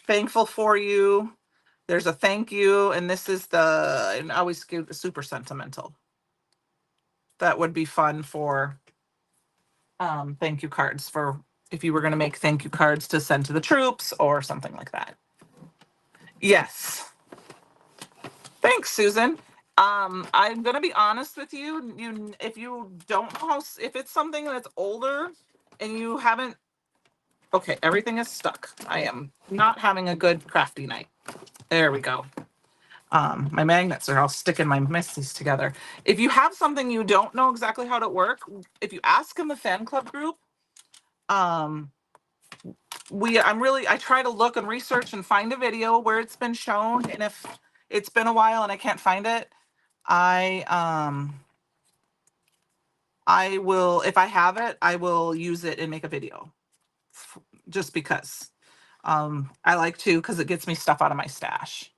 Thankful for You. There's a thank you, and this is and I always give the super sentimental. That would be fun for thank you cards, for if you were going to make thank you cards to send to the troops or something like that. Yes. Thanks, Susan. I'm going to be honest with you. If you don't know if it's something that's older and you haven't, okay, everything is stuck. I am not having a good crafty night. There we go. My magnets are all sticking my missies together. If you have something you don't know exactly how to work, if you ask in the fan club group, I try to look and research and find a video where it's been shown. And if it's been a while and I can't find it, I will, if I have it, I will use it and make a video just because I like to, because it gets me stuff out of my stash.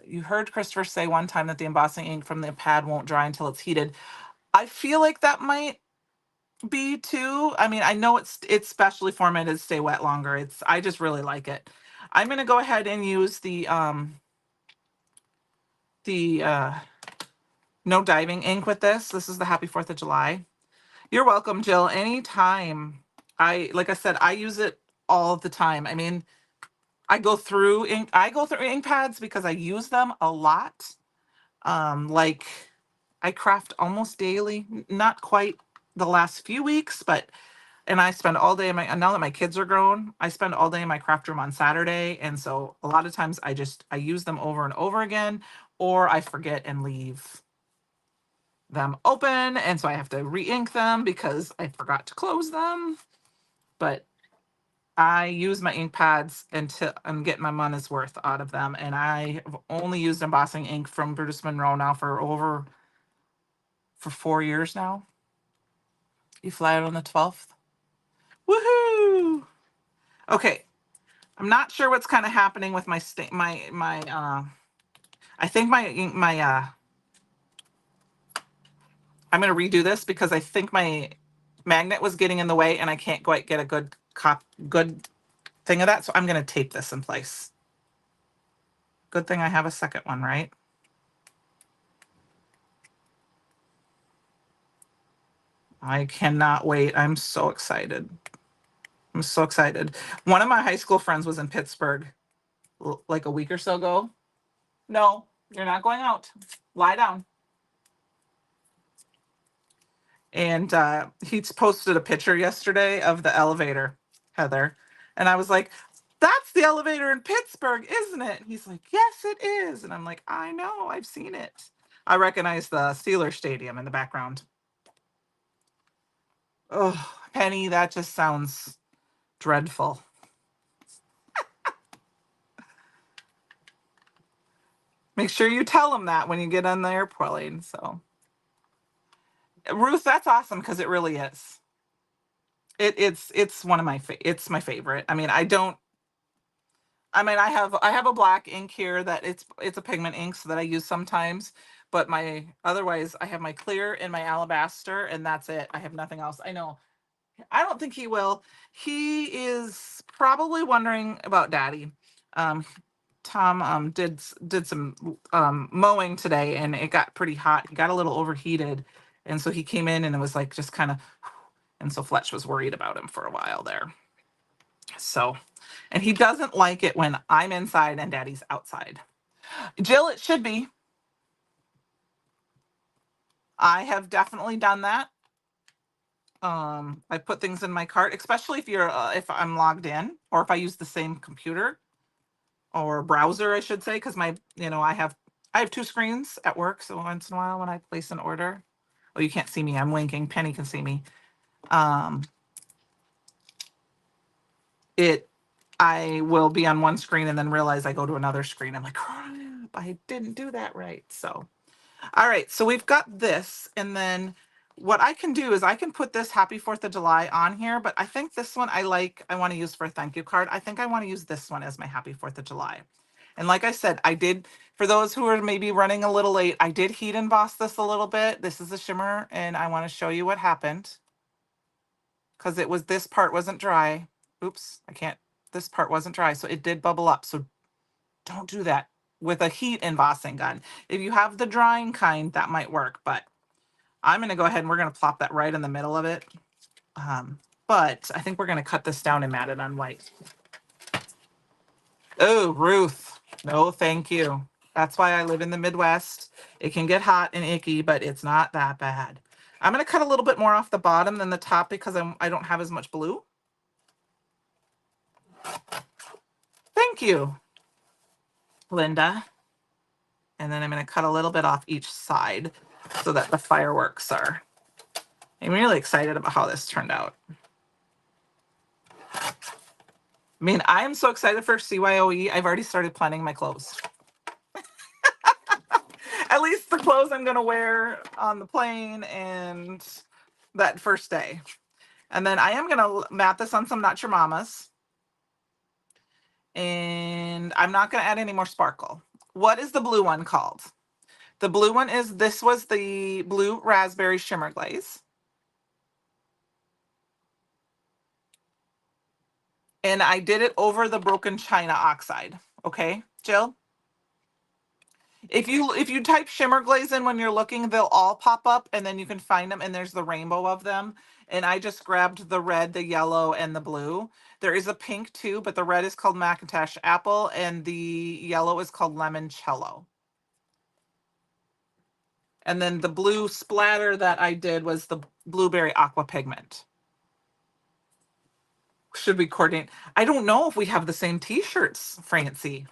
You heard Christopher say one time that the embossing ink from the pad won't dry until it's heated. I feel like that might be too. I mean, I know it's specially formatted to stay wet longer. I just really like it. I'm going to go ahead and use the No Diving ink with this. This is the Happy 4th of July. You're welcome, Jill. Anytime. Like I said, I use it all the time. I mean, I go through ink pads because I use them a lot. Like I craft almost daily, not quite the last few weeks, but and I spend all day in my now that my kids are grown, I spend all day in my craft room on Saturday. And so a lot of times I use them over and over again, or I forget and leave them open. And so I have to re-ink them because I forgot to close them. But I use my ink pads until I'm getting my money's worth out of them. And I have only used embossing ink from Brutus Monroe now for 4 years now. You fly out on the 12th. Woohoo! Okay. I'm not sure what's kind of happening with my I think I'm going to redo this because I think my magnet was getting in the way and I can't quite get a good good thing of that. So I'm going to tape this in place. Good thing I have a second one, right? I cannot wait. I'm so excited. I'm so excited. One of my high school friends was in Pittsburgh like a week or so ago. No, you're not going out. Lie down. And he's posted a picture yesterday of the elevator, Heather. And I was like, that's the elevator in Pittsburgh, isn't it? And he's like, yes, it is. And I'm like, I know, I've seen it. I recognize the Steelers Stadium in the background. Oh, Penny, that just sounds dreadful. Make sure you tell him that when you get on the airplane. So, Ruth, that's awesome because it really is. It's one of my it's my favorite. I mean, I have a black ink here that it's a pigment ink so that I use sometimes, but otherwise I have my clear and my alabaster and that's it. I have nothing else. I know. I don't think he will. He is probably wondering about Daddy. Um, Tom did some mowing today and it got pretty hot. He got a little overheated, and so he came in and it was like just kind of, and so Fletch was worried about him for a while there. So, and he doesn't like it when I'm inside and Daddy's outside. Jill, it should be. I have definitely done that. I put things in my cart, especially if I'm logged in or if I use the same computer or browser, I should say, because I have two screens at work. So once in a while when I place an order, oh, you can't see me. I'm winking. Penny can see me. I will be on one screen and then realize I go to another screen. I'm like, crap, I didn't do that right. So, all right. So we've got this. And then what I can do is I can put this Happy 4th of July on here, but I think this one I want to use for a thank you card. I think I want to use this one as my Happy 4th of July. And like I said, for those who are maybe running a little late, I did heat emboss this a little bit. This is a shimmer and I want to show you what happened. Because this part wasn't dry. Oops, this part wasn't dry, so it did bubble up. So don't do that with a heat embossing gun. If you have the drying kind, that might work, but I'm going to go ahead and we're going to plop that right in the middle of it. But I think we're going to cut this down and mat it on white. Oh, Ruth. No, thank you. That's why I live in the Midwest. It can get hot and icky, but it's not that bad. I'm going to cut a little bit more off the bottom than the top because I don't have as much blue. Thank you, Linda. And then I'm going to cut a little bit off each side so that the fireworks are. I'm really excited about how this turned out. I mean, I'm so excited for CYOE. I've already started planning my clothes. At least the clothes I'm going to wear on the plane and that first day. And then I am going to mat this on some Not Your Mamas. And I'm not going to add any more sparkle. What is the blue one called? The blue one this was the blue raspberry shimmer glaze. And I did it over the broken china oxide. Okay, Jill? If you type shimmer glaze in when you're looking, they'll all pop up and then you can find them and there's the rainbow of them. and I just grabbed the red, the yellow, and the blue. There is a pink too, but the red is called McIntosh Apple, and the yellow is called Cello. And then the blue splatter that I did was the blueberry aqua pigment. Should we coordinate? I don't know if we have the same t-shirts, Francie.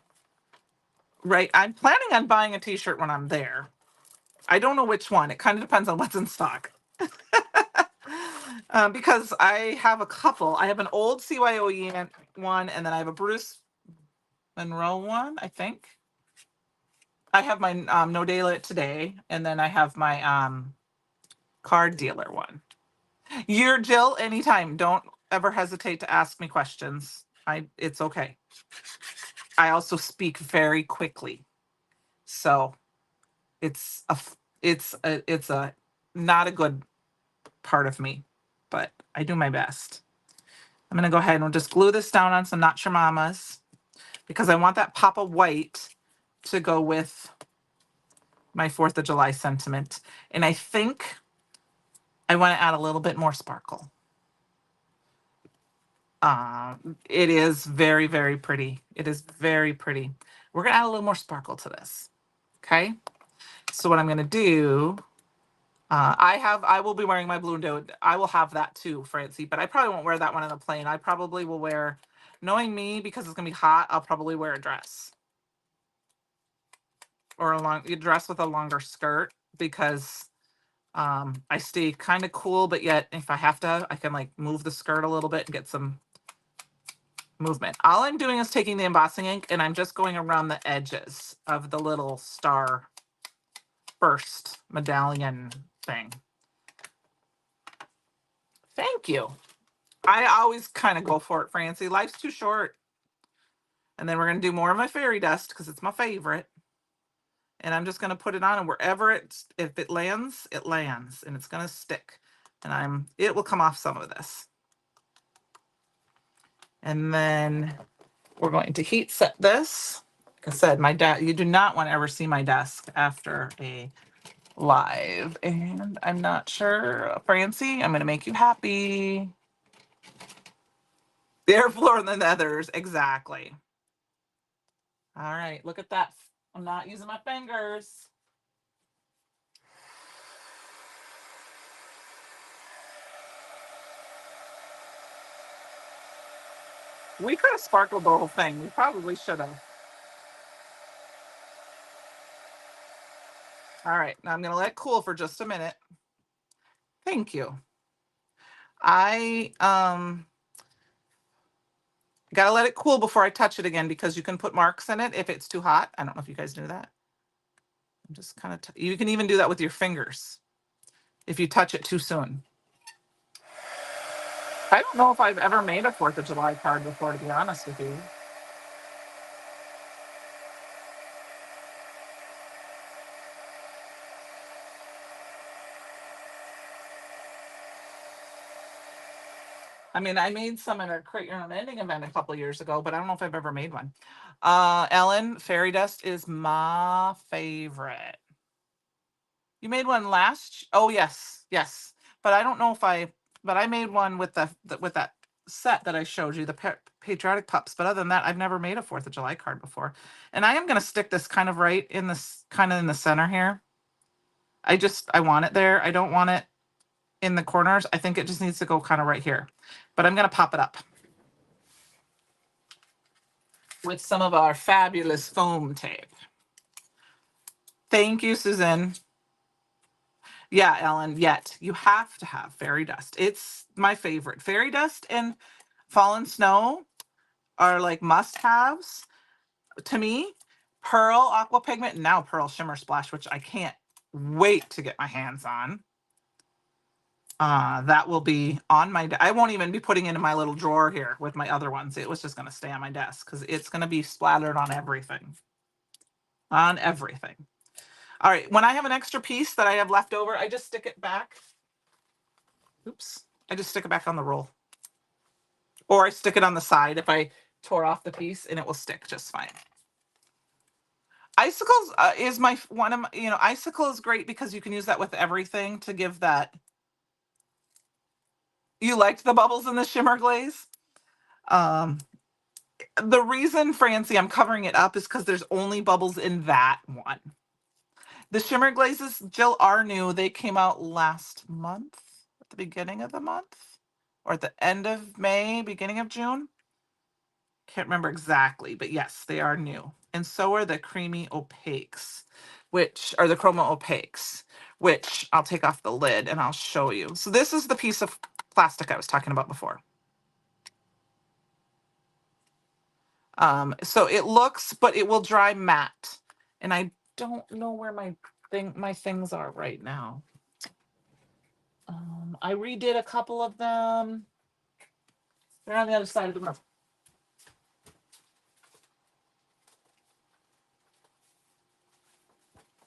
Right? I'm planning on buying a t-shirt when I'm there. I don't know which one. It kind of depends on what's in stock. Because I have a couple. I have an old CYOE one, and then I have a Bruce Monroe one, I think. I have my No Daylight Today, and then I have my card dealer one. You're Jill, anytime. Don't ever hesitate to ask me questions. It's okay. I also speak very quickly. So it's a not a good part of me, but I do my best. I'm gonna go ahead and we'll just glue this down on some Not Your Mama's because I want that pop of white to go with my 4th of July sentiment. And I think I want to add a little bit more sparkle. It is very, very pretty. It is very pretty. We're gonna add a little more sparkle to this. Okay. So what I'm gonna do, I will be wearing my blue doe. I will have that too, Francie, but I probably won't wear that one in a plane. I probably will wear, knowing me, because it's gonna be hot, I'll probably wear a dress. Or a dress with a longer skirt because I stay kind of cool, but yet if I have to, I can like move the skirt a little bit and get some movement. All I'm doing is taking the embossing ink and I'm just going around the edges of the little star burst medallion thing. Thank you. I always kind of go for it, Francie. Life's too short. And then we're going to do more of my fairy dust because it's my favorite. And I'm just going to put it on, and wherever if it lands, and it's going to stick. And it will come off some of this. And then we're going to heat set this. Like I said, you do not want to ever see my desk after a live. And I'm not sure, Francie, I'm going to make you happy. The airflow and the nethers, exactly. All right, look at that. I'm not using my fingers. We could have sparkled the whole thing. We probably should have. All right, now I'm going to let it cool for just a minute. Thank you. I got to let it cool before I touch it again because you can put marks in it if it's too hot. I don't know if you guys knew that. I'm just kind of, you can even do that with your fingers if you touch it too soon. I don't know if I've ever made a 4th of July card before, to be honest with you. I mean, I made some at our Create Your Own Ending event a couple of years ago, but I don't know if I've ever made one. Ellen, fairy dust is my favorite. You made one oh yes, yes. But I don't know if but I made one with with that set that I showed you, the patriotic pups. But other than that, I've never made a 4th of July card before. And I am going to stick this kind of right in this, kind of in the center here. I want it there. I don't want it in the corners. I think it just needs to go kind of right here. But I'm going to pop it up with some of our fabulous foam tape. Thank you, Susan. Yeah, Ellen, yet you have to have fairy dust. It's my favorite. Fairy dust and fallen snow are like must-haves to me. Pearl aqua pigment, and now pearl shimmer splash, which I can't wait to get my hands on. That will be on my I won't even be putting it in my little drawer here with my other ones. It was just going to stay on my desk because it's going to be splattered on everything. On everything. All right, when I have an extra piece that I have left over, I just stick it back. Oops. I just stick it back on the roll. Or I stick it on the side if I tore off the piece, and it will stick just fine. Icicles is one of my, icicle is great because you can use that with everything to give that You liked the bubbles in the shimmer glaze? Um, the reason, Francie, I'm covering it up is because there's only bubbles in that one. The shimmer glazes, Jill, are new. They came out last month, at the beginning of the month, or at the end of May, beginning of June. Can't remember exactly, but yes, they are new. And so are the creamy opaques, which are the chroma opaques, which I'll take off the lid and I'll show you. So this is the piece of plastic I was talking about before. So it looks, but it will dry matte. And I don't know where my things are right now. I redid a couple of them. They're on the other side of the room.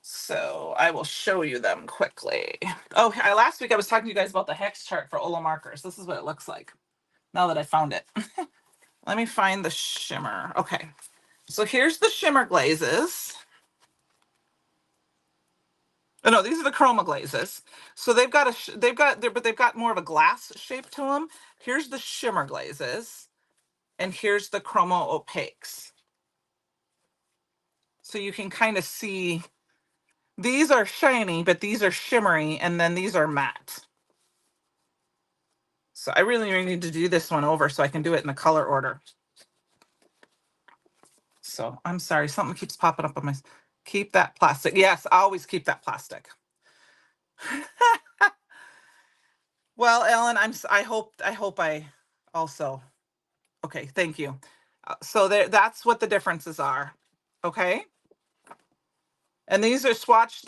So I will show you them quickly. Oh, last week I was talking to you guys about the hex chart for Ola markers. This is what it looks like now that I found it. Let me find the shimmer. Okay, so here's the shimmer glazes. Oh, no, these are the chroma glazes. So they've got but they've got more of a glass shape to them. Here's the shimmer glazes, and here's the chroma opaques. So you can kind of see these are shiny, but these are shimmery, and then these are matte. So I really need to do this one over so I can do it in the color order. So I'm sorry, something keeps popping up on my. Keep that plastic. Yes, I always keep that plastic. Well, Ellen, I hope I also. Okay, thank you. So that's what the differences are. Okay. And these are the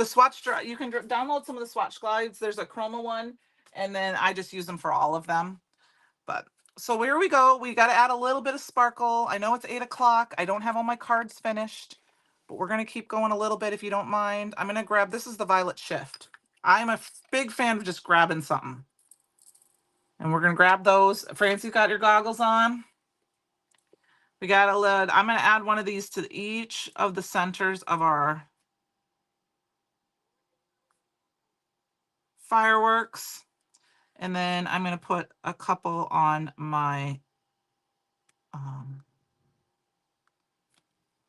swatch. You can download some of the swatch glides. There's a chroma one, and then I just use them for all of them. But so here we go. We got to add a little bit of sparkle. I know it's 8 o'clock. I don't have all my cards finished, but we're going to keep going a little bit if you don't mind. I'm going to grab, this is the Violet Shift. I'm a big fan of just grabbing something. And we're going to grab those. Francie's got your goggles on. We got a lid. I'm going to add one of these to each of the centers of our fireworks. And then I'm going to put a couple on my,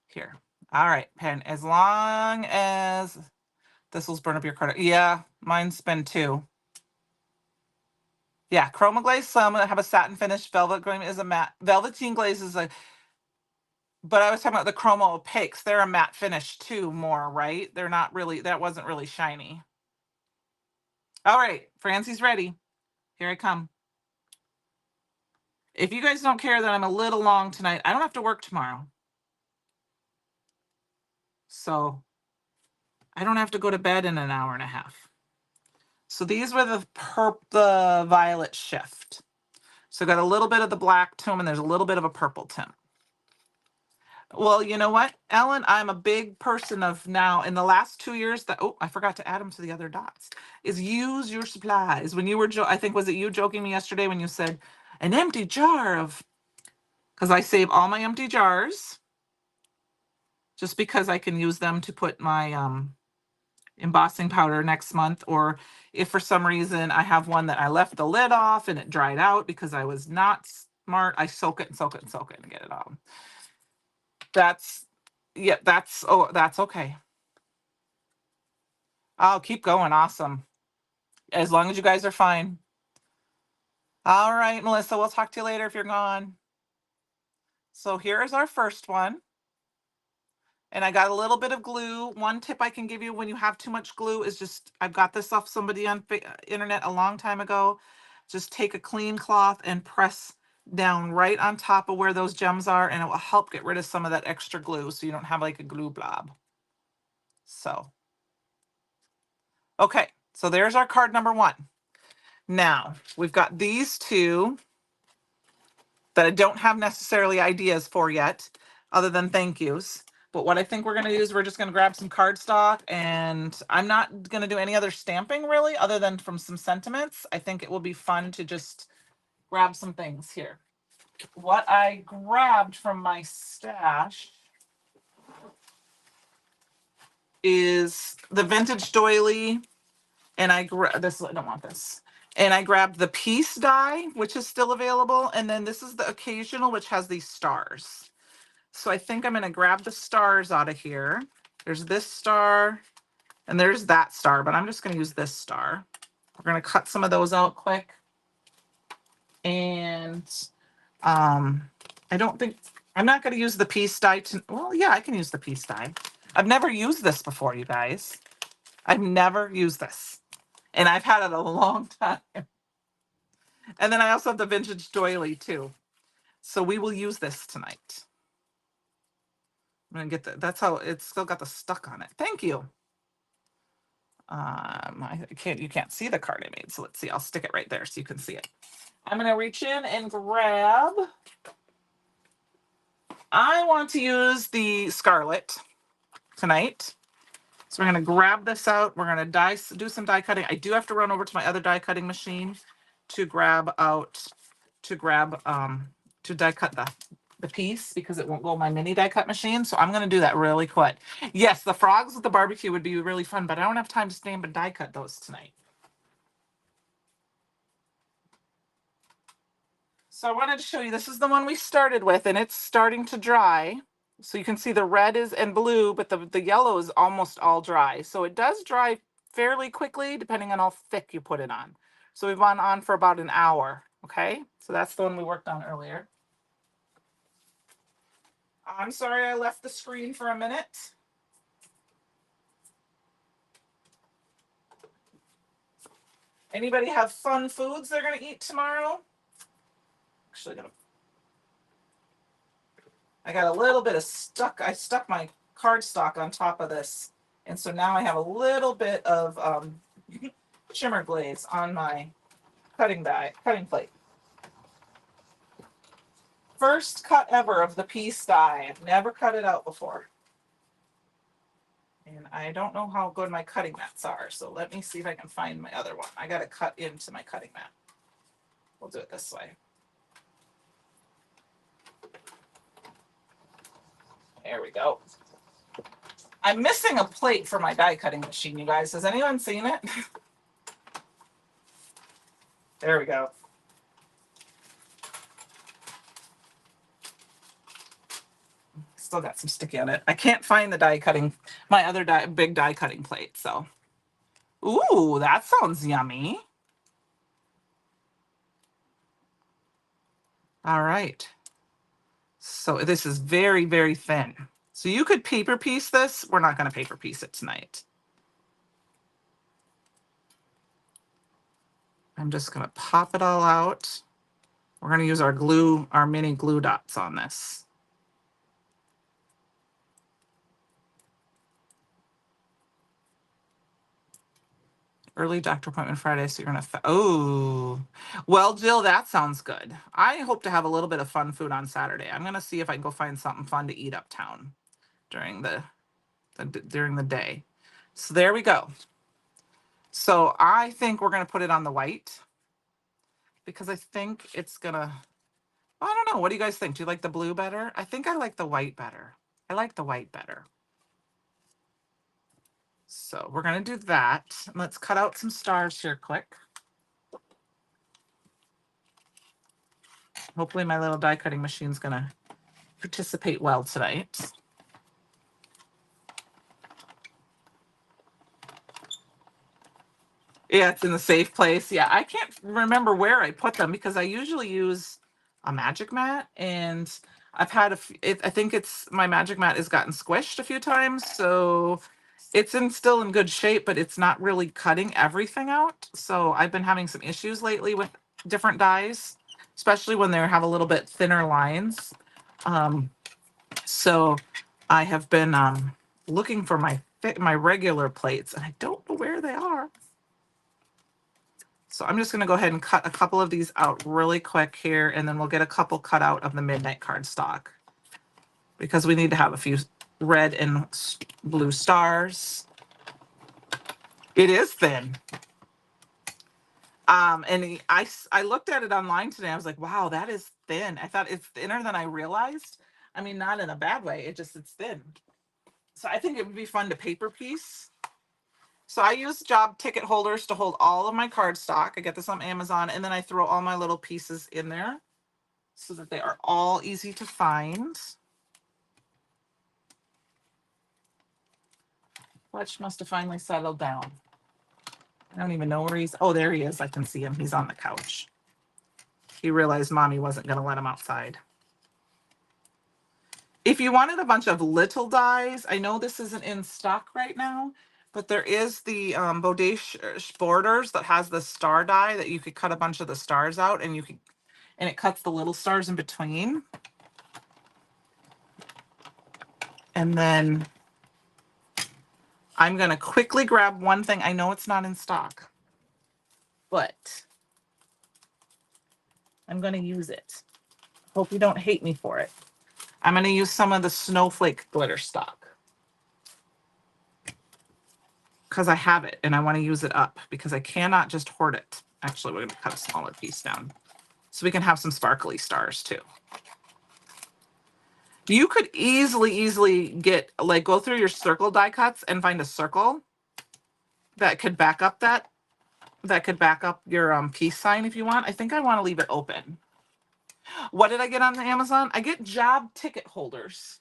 here. All right, pen. As long as this will burn up your card. Yeah, mine's been too. Yeah, chroma glaze. Some have a satin finish. Velvet glaze is a matte. Velveteen glaze is a. But I was talking about the chroma opaques. They're a matte finish too, more, right? They're not really. That wasn't really shiny. All right, Francie's ready. Here I come. If you guys don't care that I'm a little long tonight, I don't have to work tomorrow. So I don't have to go to bed in an hour and a half. So these were the Violet Shift. So got a little bit of the black to them, and there's a little bit of a purple tint. Well, you know what, Ellen, I'm a big person of now in the last 2 years that, oh, I forgot to add them to the other dots, is use your supplies. When you were, I think, was it you joking me yesterday when you said an empty jar of, because I save all my empty jars just because I can use them to put my embossing powder next month, or if for some reason I have one that I left the lid off and it dried out because I was not smart, I soak it and soak it and soak it and get it on. That's, yeah, that's okay. I'll keep going. Awesome. As long as you guys are fine. All right, Melissa, we'll talk to you later if you're gone. So here's our first one. And I got a little bit of glue. One tip I can give you when you have too much glue is just, I've got this off somebody on internet a long time ago. Just take a clean cloth and press down right on top of where those gems are, and it will help get rid of some of that extra glue so you don't have like a glue blob. So, okay, so there's our card number 1. Now, we've got these two that I don't have necessarily ideas for yet, other than thank yous. But what I think we're going to do is we're just going to grab some cardstock, and I'm not going to do any other stamping really, other than from some sentiments. I think it will be fun to just grab some things here. What I grabbed from my stash is the vintage doily, and I don't want this. And I grabbed the piece die, which is still available. And then this is the occasional, which has these stars. So I think I'm going to grab the stars out of here. There's this star and there's that star, but I'm just going to use this star. We're going to cut some of those out quick. And I don't think, I'm not going to use the piece die. Well, yeah, I can use the piece die. I've never used this before, you guys. I've never used this. And I've had it a long time. And then I also have the vintage doily too. So we will use this tonight. I'm gonna get that's how it's still got the stuck on it. Thank you. You can't see the card I made. So let's see, I'll stick it right there so you can see it. I'm gonna reach in and grab, I want to use the Scarlet tonight. So we're gonna grab this out. We're gonna do some die cutting. I do have to run over to my other die cutting machine to grab to die cut the piece because it won't go in my mini die cut machine. So I'm gonna do that really quick. Yes, the frogs with the barbecue would be really fun, but I don't have time to stand and die cut those tonight. So I wanted to show you, this is the one we started with and it's starting to dry. So you can see the red is and blue, but the yellow is almost all dry. So it does dry fairly quickly depending on how thick you put it on. So we've gone on for about an hour. Okay, so that's the one we worked on earlier. I'm sorry I left the screen for a minute. Anybody have fun foods they're gonna eat tomorrow? Actually, I got a little bit of I stuck my cardstock on top of this. And so now I have a little bit of shimmer glaze on my cutting plate. First cut ever of the piece die. I've never cut it out before. And I don't know how good my cutting mats are. So let me see if I can find my other one. I got to cut into my cutting mat. We'll do it this way. There we go. I'm missing a plate for my die cutting machine, you guys. Has anyone seen it? There we go. Still got some sticky on it. I can't find the die cutting, my other big die cutting plate. So, ooh, that sounds yummy. All right. So this is very, very thin. So you could paper piece this. We're not going to paper piece it tonight. I'm just going to pop it all out. We're going to use our glue, our mini glue dots on this. Early doctor appointment Friday, so you're going to, oh, well, Jill, that sounds good. I hope to have a little bit of fun food on Saturday. I'm going to see if I can go find something fun to eat uptown during the day. So there we go. So I think we're going to put it on the white because I think it's going to, I don't know. What do you guys think? Do you like the blue better? I think I like the white better. I like the white better. So we're going to do that. Let's cut out some stars here quick. Hopefully my little die cutting machine's going to participate well tonight. Yeah, it's in the safe place. Yeah, I can't remember where I put them because I usually use a magic mat and I've had I think my magic mat has gotten squished a few times. So it's still in good shape, but it's not really cutting everything out. So I've been having some issues lately with different dies, especially when they have a little bit thinner lines. So I have been looking for my regular plates and I don't know where they are. So I'm just going to go ahead and cut a couple of these out really quick here, and then we'll get a couple cut out of the midnight cardstock because we need to have a few red and blue stars. It is thin. And I looked at it online today. I was like, wow, that is thin. I thought it's thinner than I realized. I mean, not in a bad way. It's thin. So I think it would be fun to paper piece. So I use job ticket holders to hold all of my cardstock. I get this on Amazon, and then I throw all my little pieces in there so that they are all easy to find. Fletch must have finally settled down. I don't even know where he's. Oh, there he is. I can see him. He's on the couch. He realized mommy wasn't going to let him outside. If you wanted a bunch of little dies, I know this isn't in stock right now, but there is the Bodacious Borders that has the star die that you could cut a bunch of the stars out, and you could, and it cuts the little stars in between. And then I'm going to quickly grab one thing. I know it's not in stock, but I'm going to use it. Hope you don't hate me for it. I'm going to use some of the Snowflake glitter stock because I have it and I want to use it up because I cannot just hoard it. Actually, we're going to cut a smaller piece down so we can have some sparkly stars too. You could easily get, like, go through your circle die cuts and find a circle that could back up your peace sign if you want. I think I want to leave it open. What did I get on Amazon? I get job ticket holders.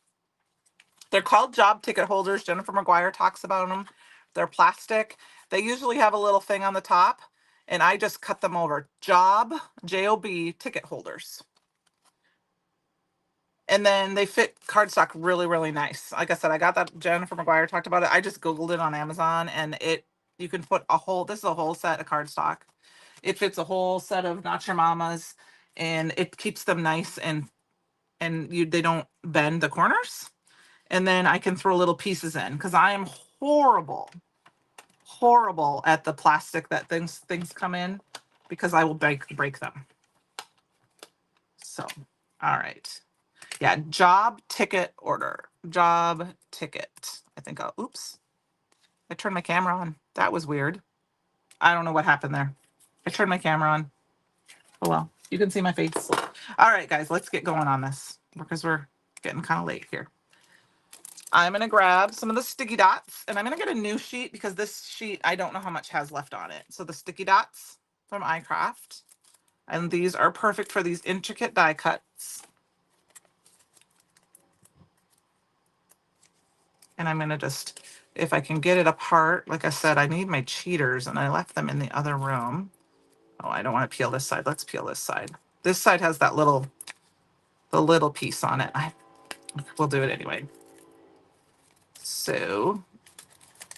They're called job ticket holders. Jennifer McGuire talks about them. They're plastic. They usually have a little thing on the top, and I just cut them over. Job, J-O-B, ticket holders. And then they fit cardstock really nice. Like I said, I got that. Jennifer McGuire talked about it. I just Googled it on Amazon, and you can put this is a whole set of cardstock. It fits a whole set of Not Your Mama's, and it keeps them nice, and they don't bend the corners. And then I can throw little pieces in because I am horrible at the plastic that things come in, because I will break them. So, all right. Yeah, job ticket order. Job ticket. I think oops. I turned my camera on. That was weird. I don't know what happened there. I turned my camera on. Oh well, you can see my face. All right, guys, let's get going on this because we're getting kind of late here. I'm going to grab some of the sticky dots, and I'm going to get a new sheet because this sheet, I don't know how much has left on it. So the sticky dots from iCraft, and these are perfect for these intricate die cuts. And I'm going to just, if I can get it apart, like I said, I need my cheaters, and I left them in the other room. Oh, I don't want to peel this side. Let's peel this side. This side has that the little piece on it. We'll do it anyway. So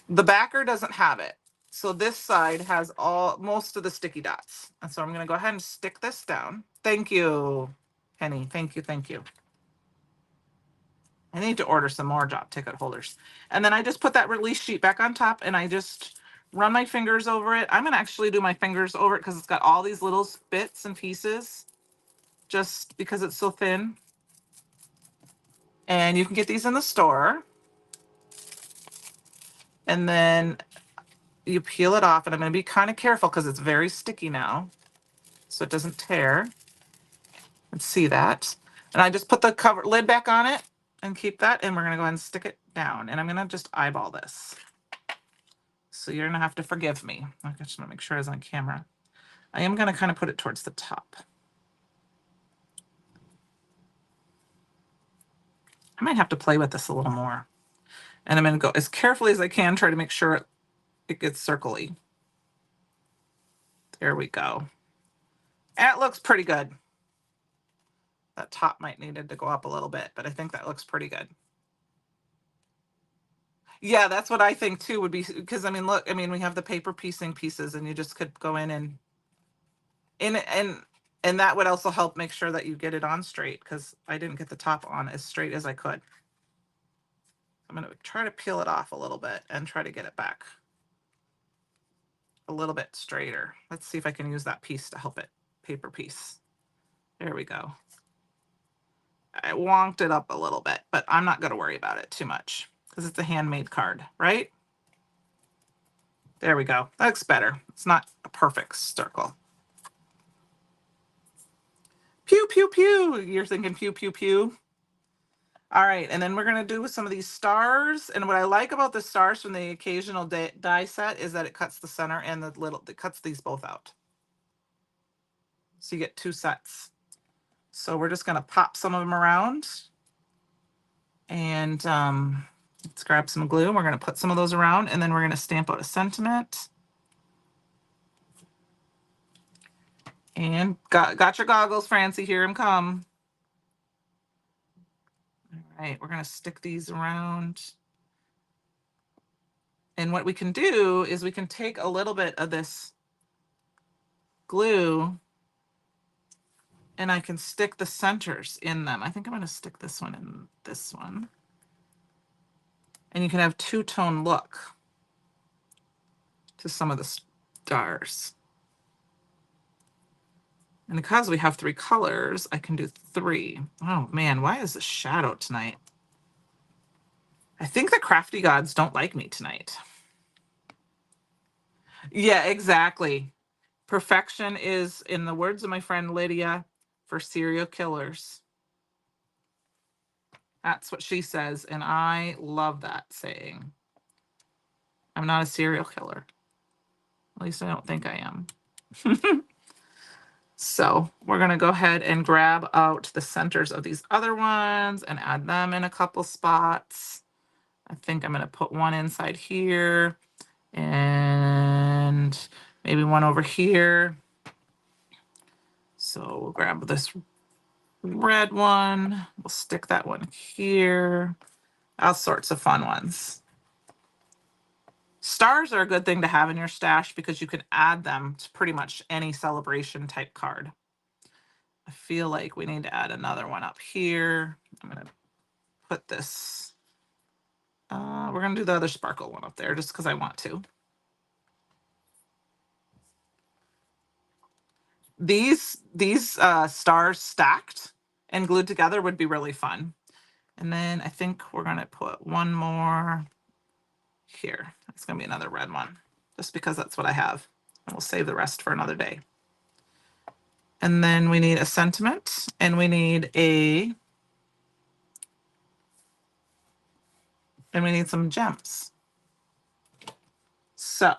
the backer doesn't have it. So this side has most of the sticky dots. And so I'm going to go ahead and stick this down. Thank you, Penny. Thank you. I need to order some more job ticket holders. And then I just put that release sheet back on top, and I just run my fingers over it. I'm going to actually do my fingers over it because it's got all these little bits and pieces just because it's so thin. And you can get these in the store. And then you peel it off, and I'm going to be kind of careful because it's very sticky now, so it doesn't tear. Let's see that. And I just put the lid back on it and keep that, and we're going to go ahead and stick it down. And I'm going to just eyeball this. So you're going to have to forgive me. I just want to make sure it's on camera. I am going to kind of put it towards the top. I might have to play with this a little more. And I'm going to go as carefully as I can, try to make sure it gets circly. There we go. That looks pretty good. That top might needed to go up a little bit, but I think that looks pretty good. Yeah, that's what I think too would be, because I mean, look, I mean, we have the paper piecing pieces, and you just could go in and that would also help make sure that you get it on straight, because I didn't get the top on as straight as I could. I'm going to try to peel it off a little bit and try to get it back a little bit straighter. Let's see if I can use that piece to help it. Paper piece. There we go. I wonked it up a little bit, but I'm not going to worry about it too much because it's a handmade card, right? There we go. That looks better. It's not a perfect circle. Pew, pew, pew. You're thinking pew, pew, pew. All right, and then we're gonna do some of these stars. And what I like about the stars from the occasional die set is that it cuts the center and it cuts these both out. So you get 2 sets. So we're just gonna pop some of them around. And let's grab some glue. We're gonna put some of those around, and then we're gonna stamp out a sentiment. And got your goggles, Francie, hear him come. All right, we're gonna stick these around. And what we can do is we can take a little bit of this glue and I can stick the centers in them. I think I'm gonna stick this one in this one. And you can have two-tone look to some of the stars. And because we have 3 colors, I can do 3. Oh man, why is the shadow tonight? I think the crafty gods don't like me tonight. Yeah, exactly. Perfection is, in the words of my friend Lydia, for serial killers. That's what she says, and I love that saying. I'm not a serial killer. At least I don't think I am. So we're going to go ahead and grab out the centers of these other ones and add them in a couple spots. I think I'm going to put one inside here and maybe one over here. So we'll grab this red one. We'll stick that one here. All sorts of fun ones. Stars are a good thing to have in your stash because you can add them to pretty much any celebration type card. I feel like we need to add another one up here. I'm going to put this. We're going to do the other sparkle one up there just because I want to. These stars stacked and glued together would be really fun. And then I think we're going to put one more here. It's going to be another red one just because that's what I have. And we'll save the rest for another day. And then we need a sentiment and we need some gems. So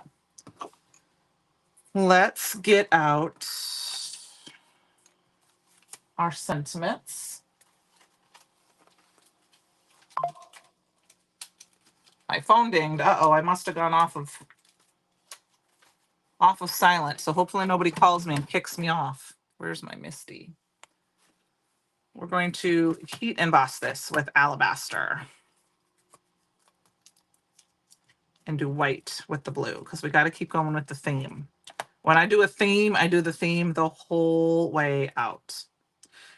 let's get out our sentiments. My phone dinged. Uh-oh, I must have gone off of silent. So hopefully nobody calls me and kicks me off. Where's my Misty? We're going to heat emboss this with Alabaster and do white with the blue because we got to keep going with the theme. When I do a theme, I do the theme the whole way out.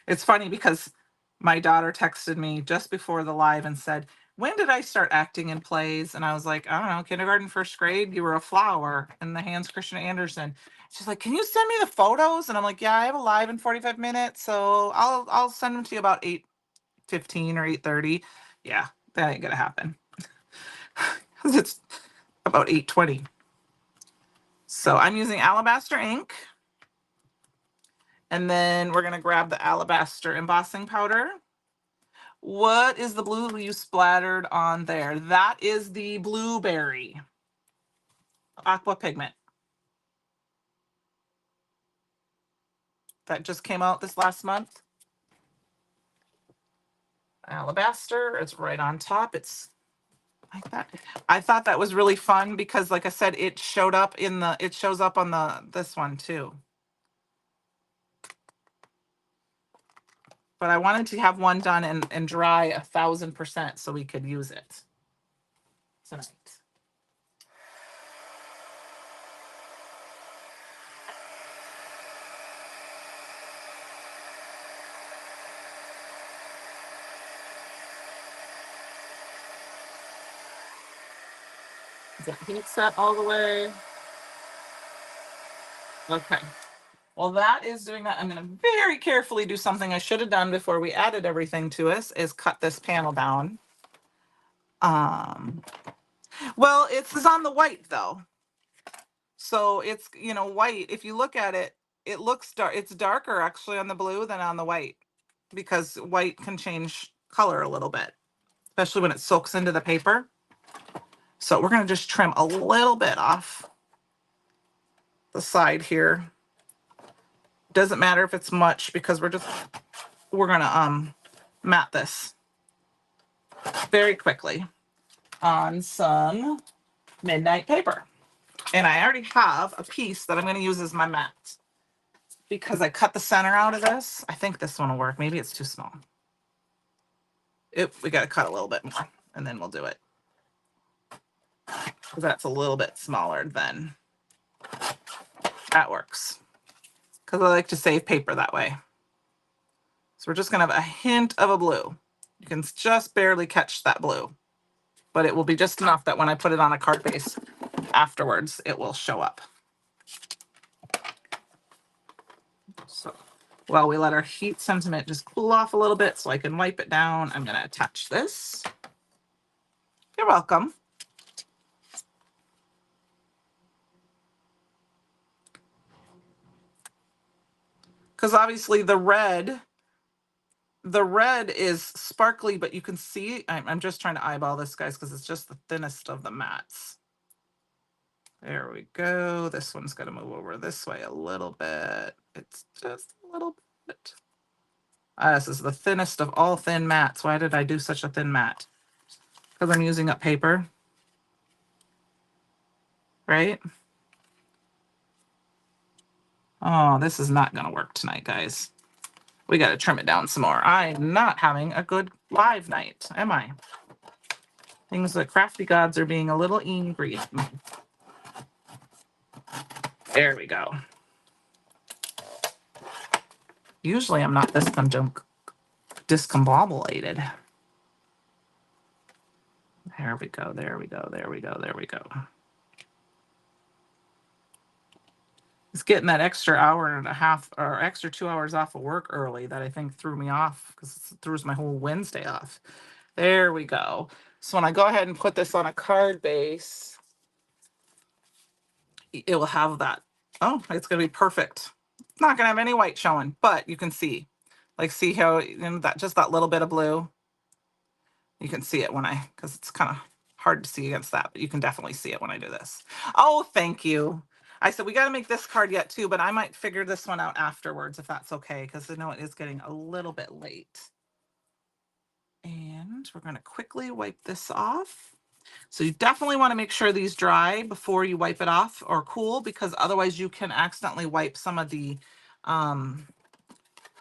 It's funny because my daughter texted me just before the live and said, when did I start acting in plays? And I was like, I don't know, kindergarten, first grade, you were a flower in the Hans Christian Andersen. She's like, can you send me the photos? And I'm like, yeah, I have a live in 45 minutes. So I'll send them to you about 8:15 or 8:30. Yeah, that ain't gonna happen. Because it's about 8:20. So I'm using Alabaster ink. And then we're gonna grab the Alabaster embossing powder. What is the blue you splattered on there? That is the blueberry aqua pigment that just came out this last month. Alabaster, it's right on top. It's like that. I thought that was really fun because, like I said, it shows up on this one too. But I wanted to have one done and dry 1000% so we could use it tonight. Is it heat set all the way? Okay. Well, that is doing that. I'm going to very carefully do something I should have done before we added everything to us, is cut this panel down. Well, it's on the white though. So it's, white. If you look at it, it looks dark. It's darker actually on the blue than on the white because white can change color a little bit, especially when it soaks into the paper. So we're going to just trim a little bit off the side here. Doesn't matter if it's much because we're going to mat this very quickly on some midnight paper. And I already have a piece that I'm going to use as my mat because I cut the center out of this. I think this one will work. Maybe it's too small. We got to cut a little bit more and then we'll do it. Because that's a little bit smaller than that works. Because I like to save paper that way. So we're just going to have a hint of a blue. You can just barely catch that blue. But it will be just enough that when I put it on a card base afterwards, it will show up. So while we let our heat sentiment just cool off a little bit so I can wipe it down, I'm going to attach this. You're welcome. Because obviously the red is sparkly, but you can see, I'm just trying to eyeball this, guys, because it's just the thinnest of the mats. There we go. This one's going to move over this way a little bit. It's just a little bit. This is the thinnest of all thin mats. Why did I do such a thin mat? Because I'm using up paper. Right? Oh, this is not going to work tonight, guys. We got to trim it down some more. I'm not having a good live night, am I? Things that crafty gods are being a little angry at me. There we go. Usually I'm not this discombobulated. There we go, there we go, there we go, there we go. It's getting that extra hour and a half or extra 2 hours off of work early that I think threw me off because it throws my whole Wednesday off. There we go. So when I go ahead and put this on a card base, it will have that. Oh, it's going to be perfect. It's not going to have any white showing, but you can see. Like, see how, you know, that just that little bit of blue. You can see it when because it's kind of hard to see against that, but you can definitely see it when I do this. Oh, thank you. I said we got to make this card yet too, but I might figure this one out afterwards if that's okay, because I know it is getting a little bit late. And we're going to quickly wipe this off. So you definitely want to make sure these dry before you wipe it off, or cool, because otherwise you can accidentally wipe some of the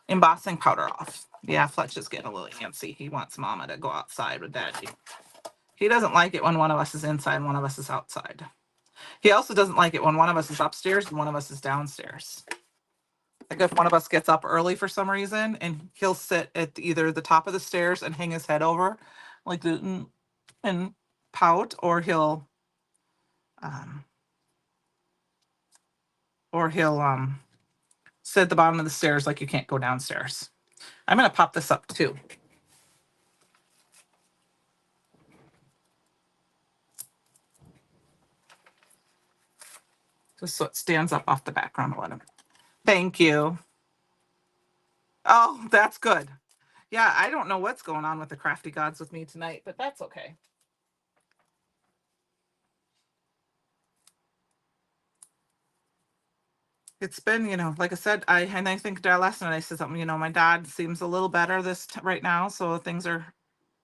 embossing powder off. Yeah, Fletch is getting a little antsy. He wants Mama to go outside with Daddy. He doesn't like it when one of us is inside and one of us is outside. He also doesn't like it when one of us is upstairs and one of us is downstairs. Like if one of us gets up early for some reason and he'll sit at either the top of the stairs and hang his head over like and pout, or he'll sit at the bottom of the stairs like you can't go downstairs. I'm going to pop this up too. Just so it stands up off the background a little. Thank you. Oh, that's good. Yeah, I don't know what's going on with the crafty gods with me tonight, but that's okay. It's been, you know, like I said, I think last night I said something, you know, my dad seems a little better right now, so things are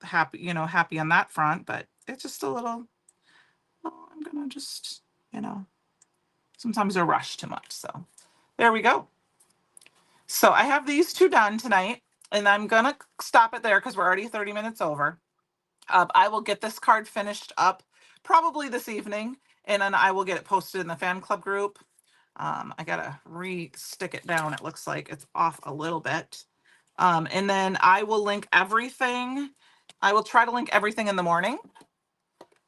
happy, you know, happy on that front, but it's just a little, oh, I'm gonna just, you know, sometimes I rush too much. So there we go. So I have these two done tonight, and I'm gonna stop it there because we're already 30 minutes over. I will get this card finished up probably this evening, and then I will get it posted in the fan club group. I gotta re-stick it down. It looks like it's off a little bit. And then I will link everything. I will try to link everything in the morning.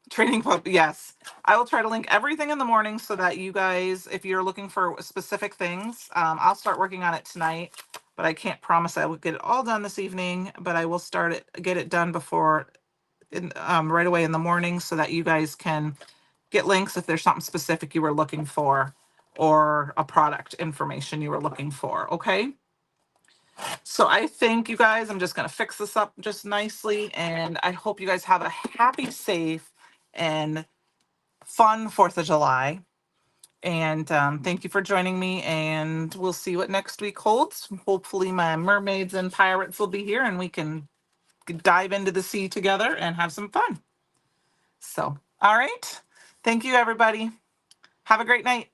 Training Club, yes. I will try to link everything in the morning so that you guys, if you're looking for specific things, I'll start working on it tonight, but I can't promise I will get it all done this evening, but I will get it done before, right away in the morning so that you guys can get links if there's something specific you were looking for or a product information you were looking for, okay? So I think you guys, I'm just going to fix this up just nicely. And I hope you guys have a happy, safe, and fun 4th of July. And thank you for joining me. And we'll see what next week holds. Hopefully my mermaids and pirates will be here and we can dive into the sea together and have some fun. So, all right. Thank you, everybody. Have a great night.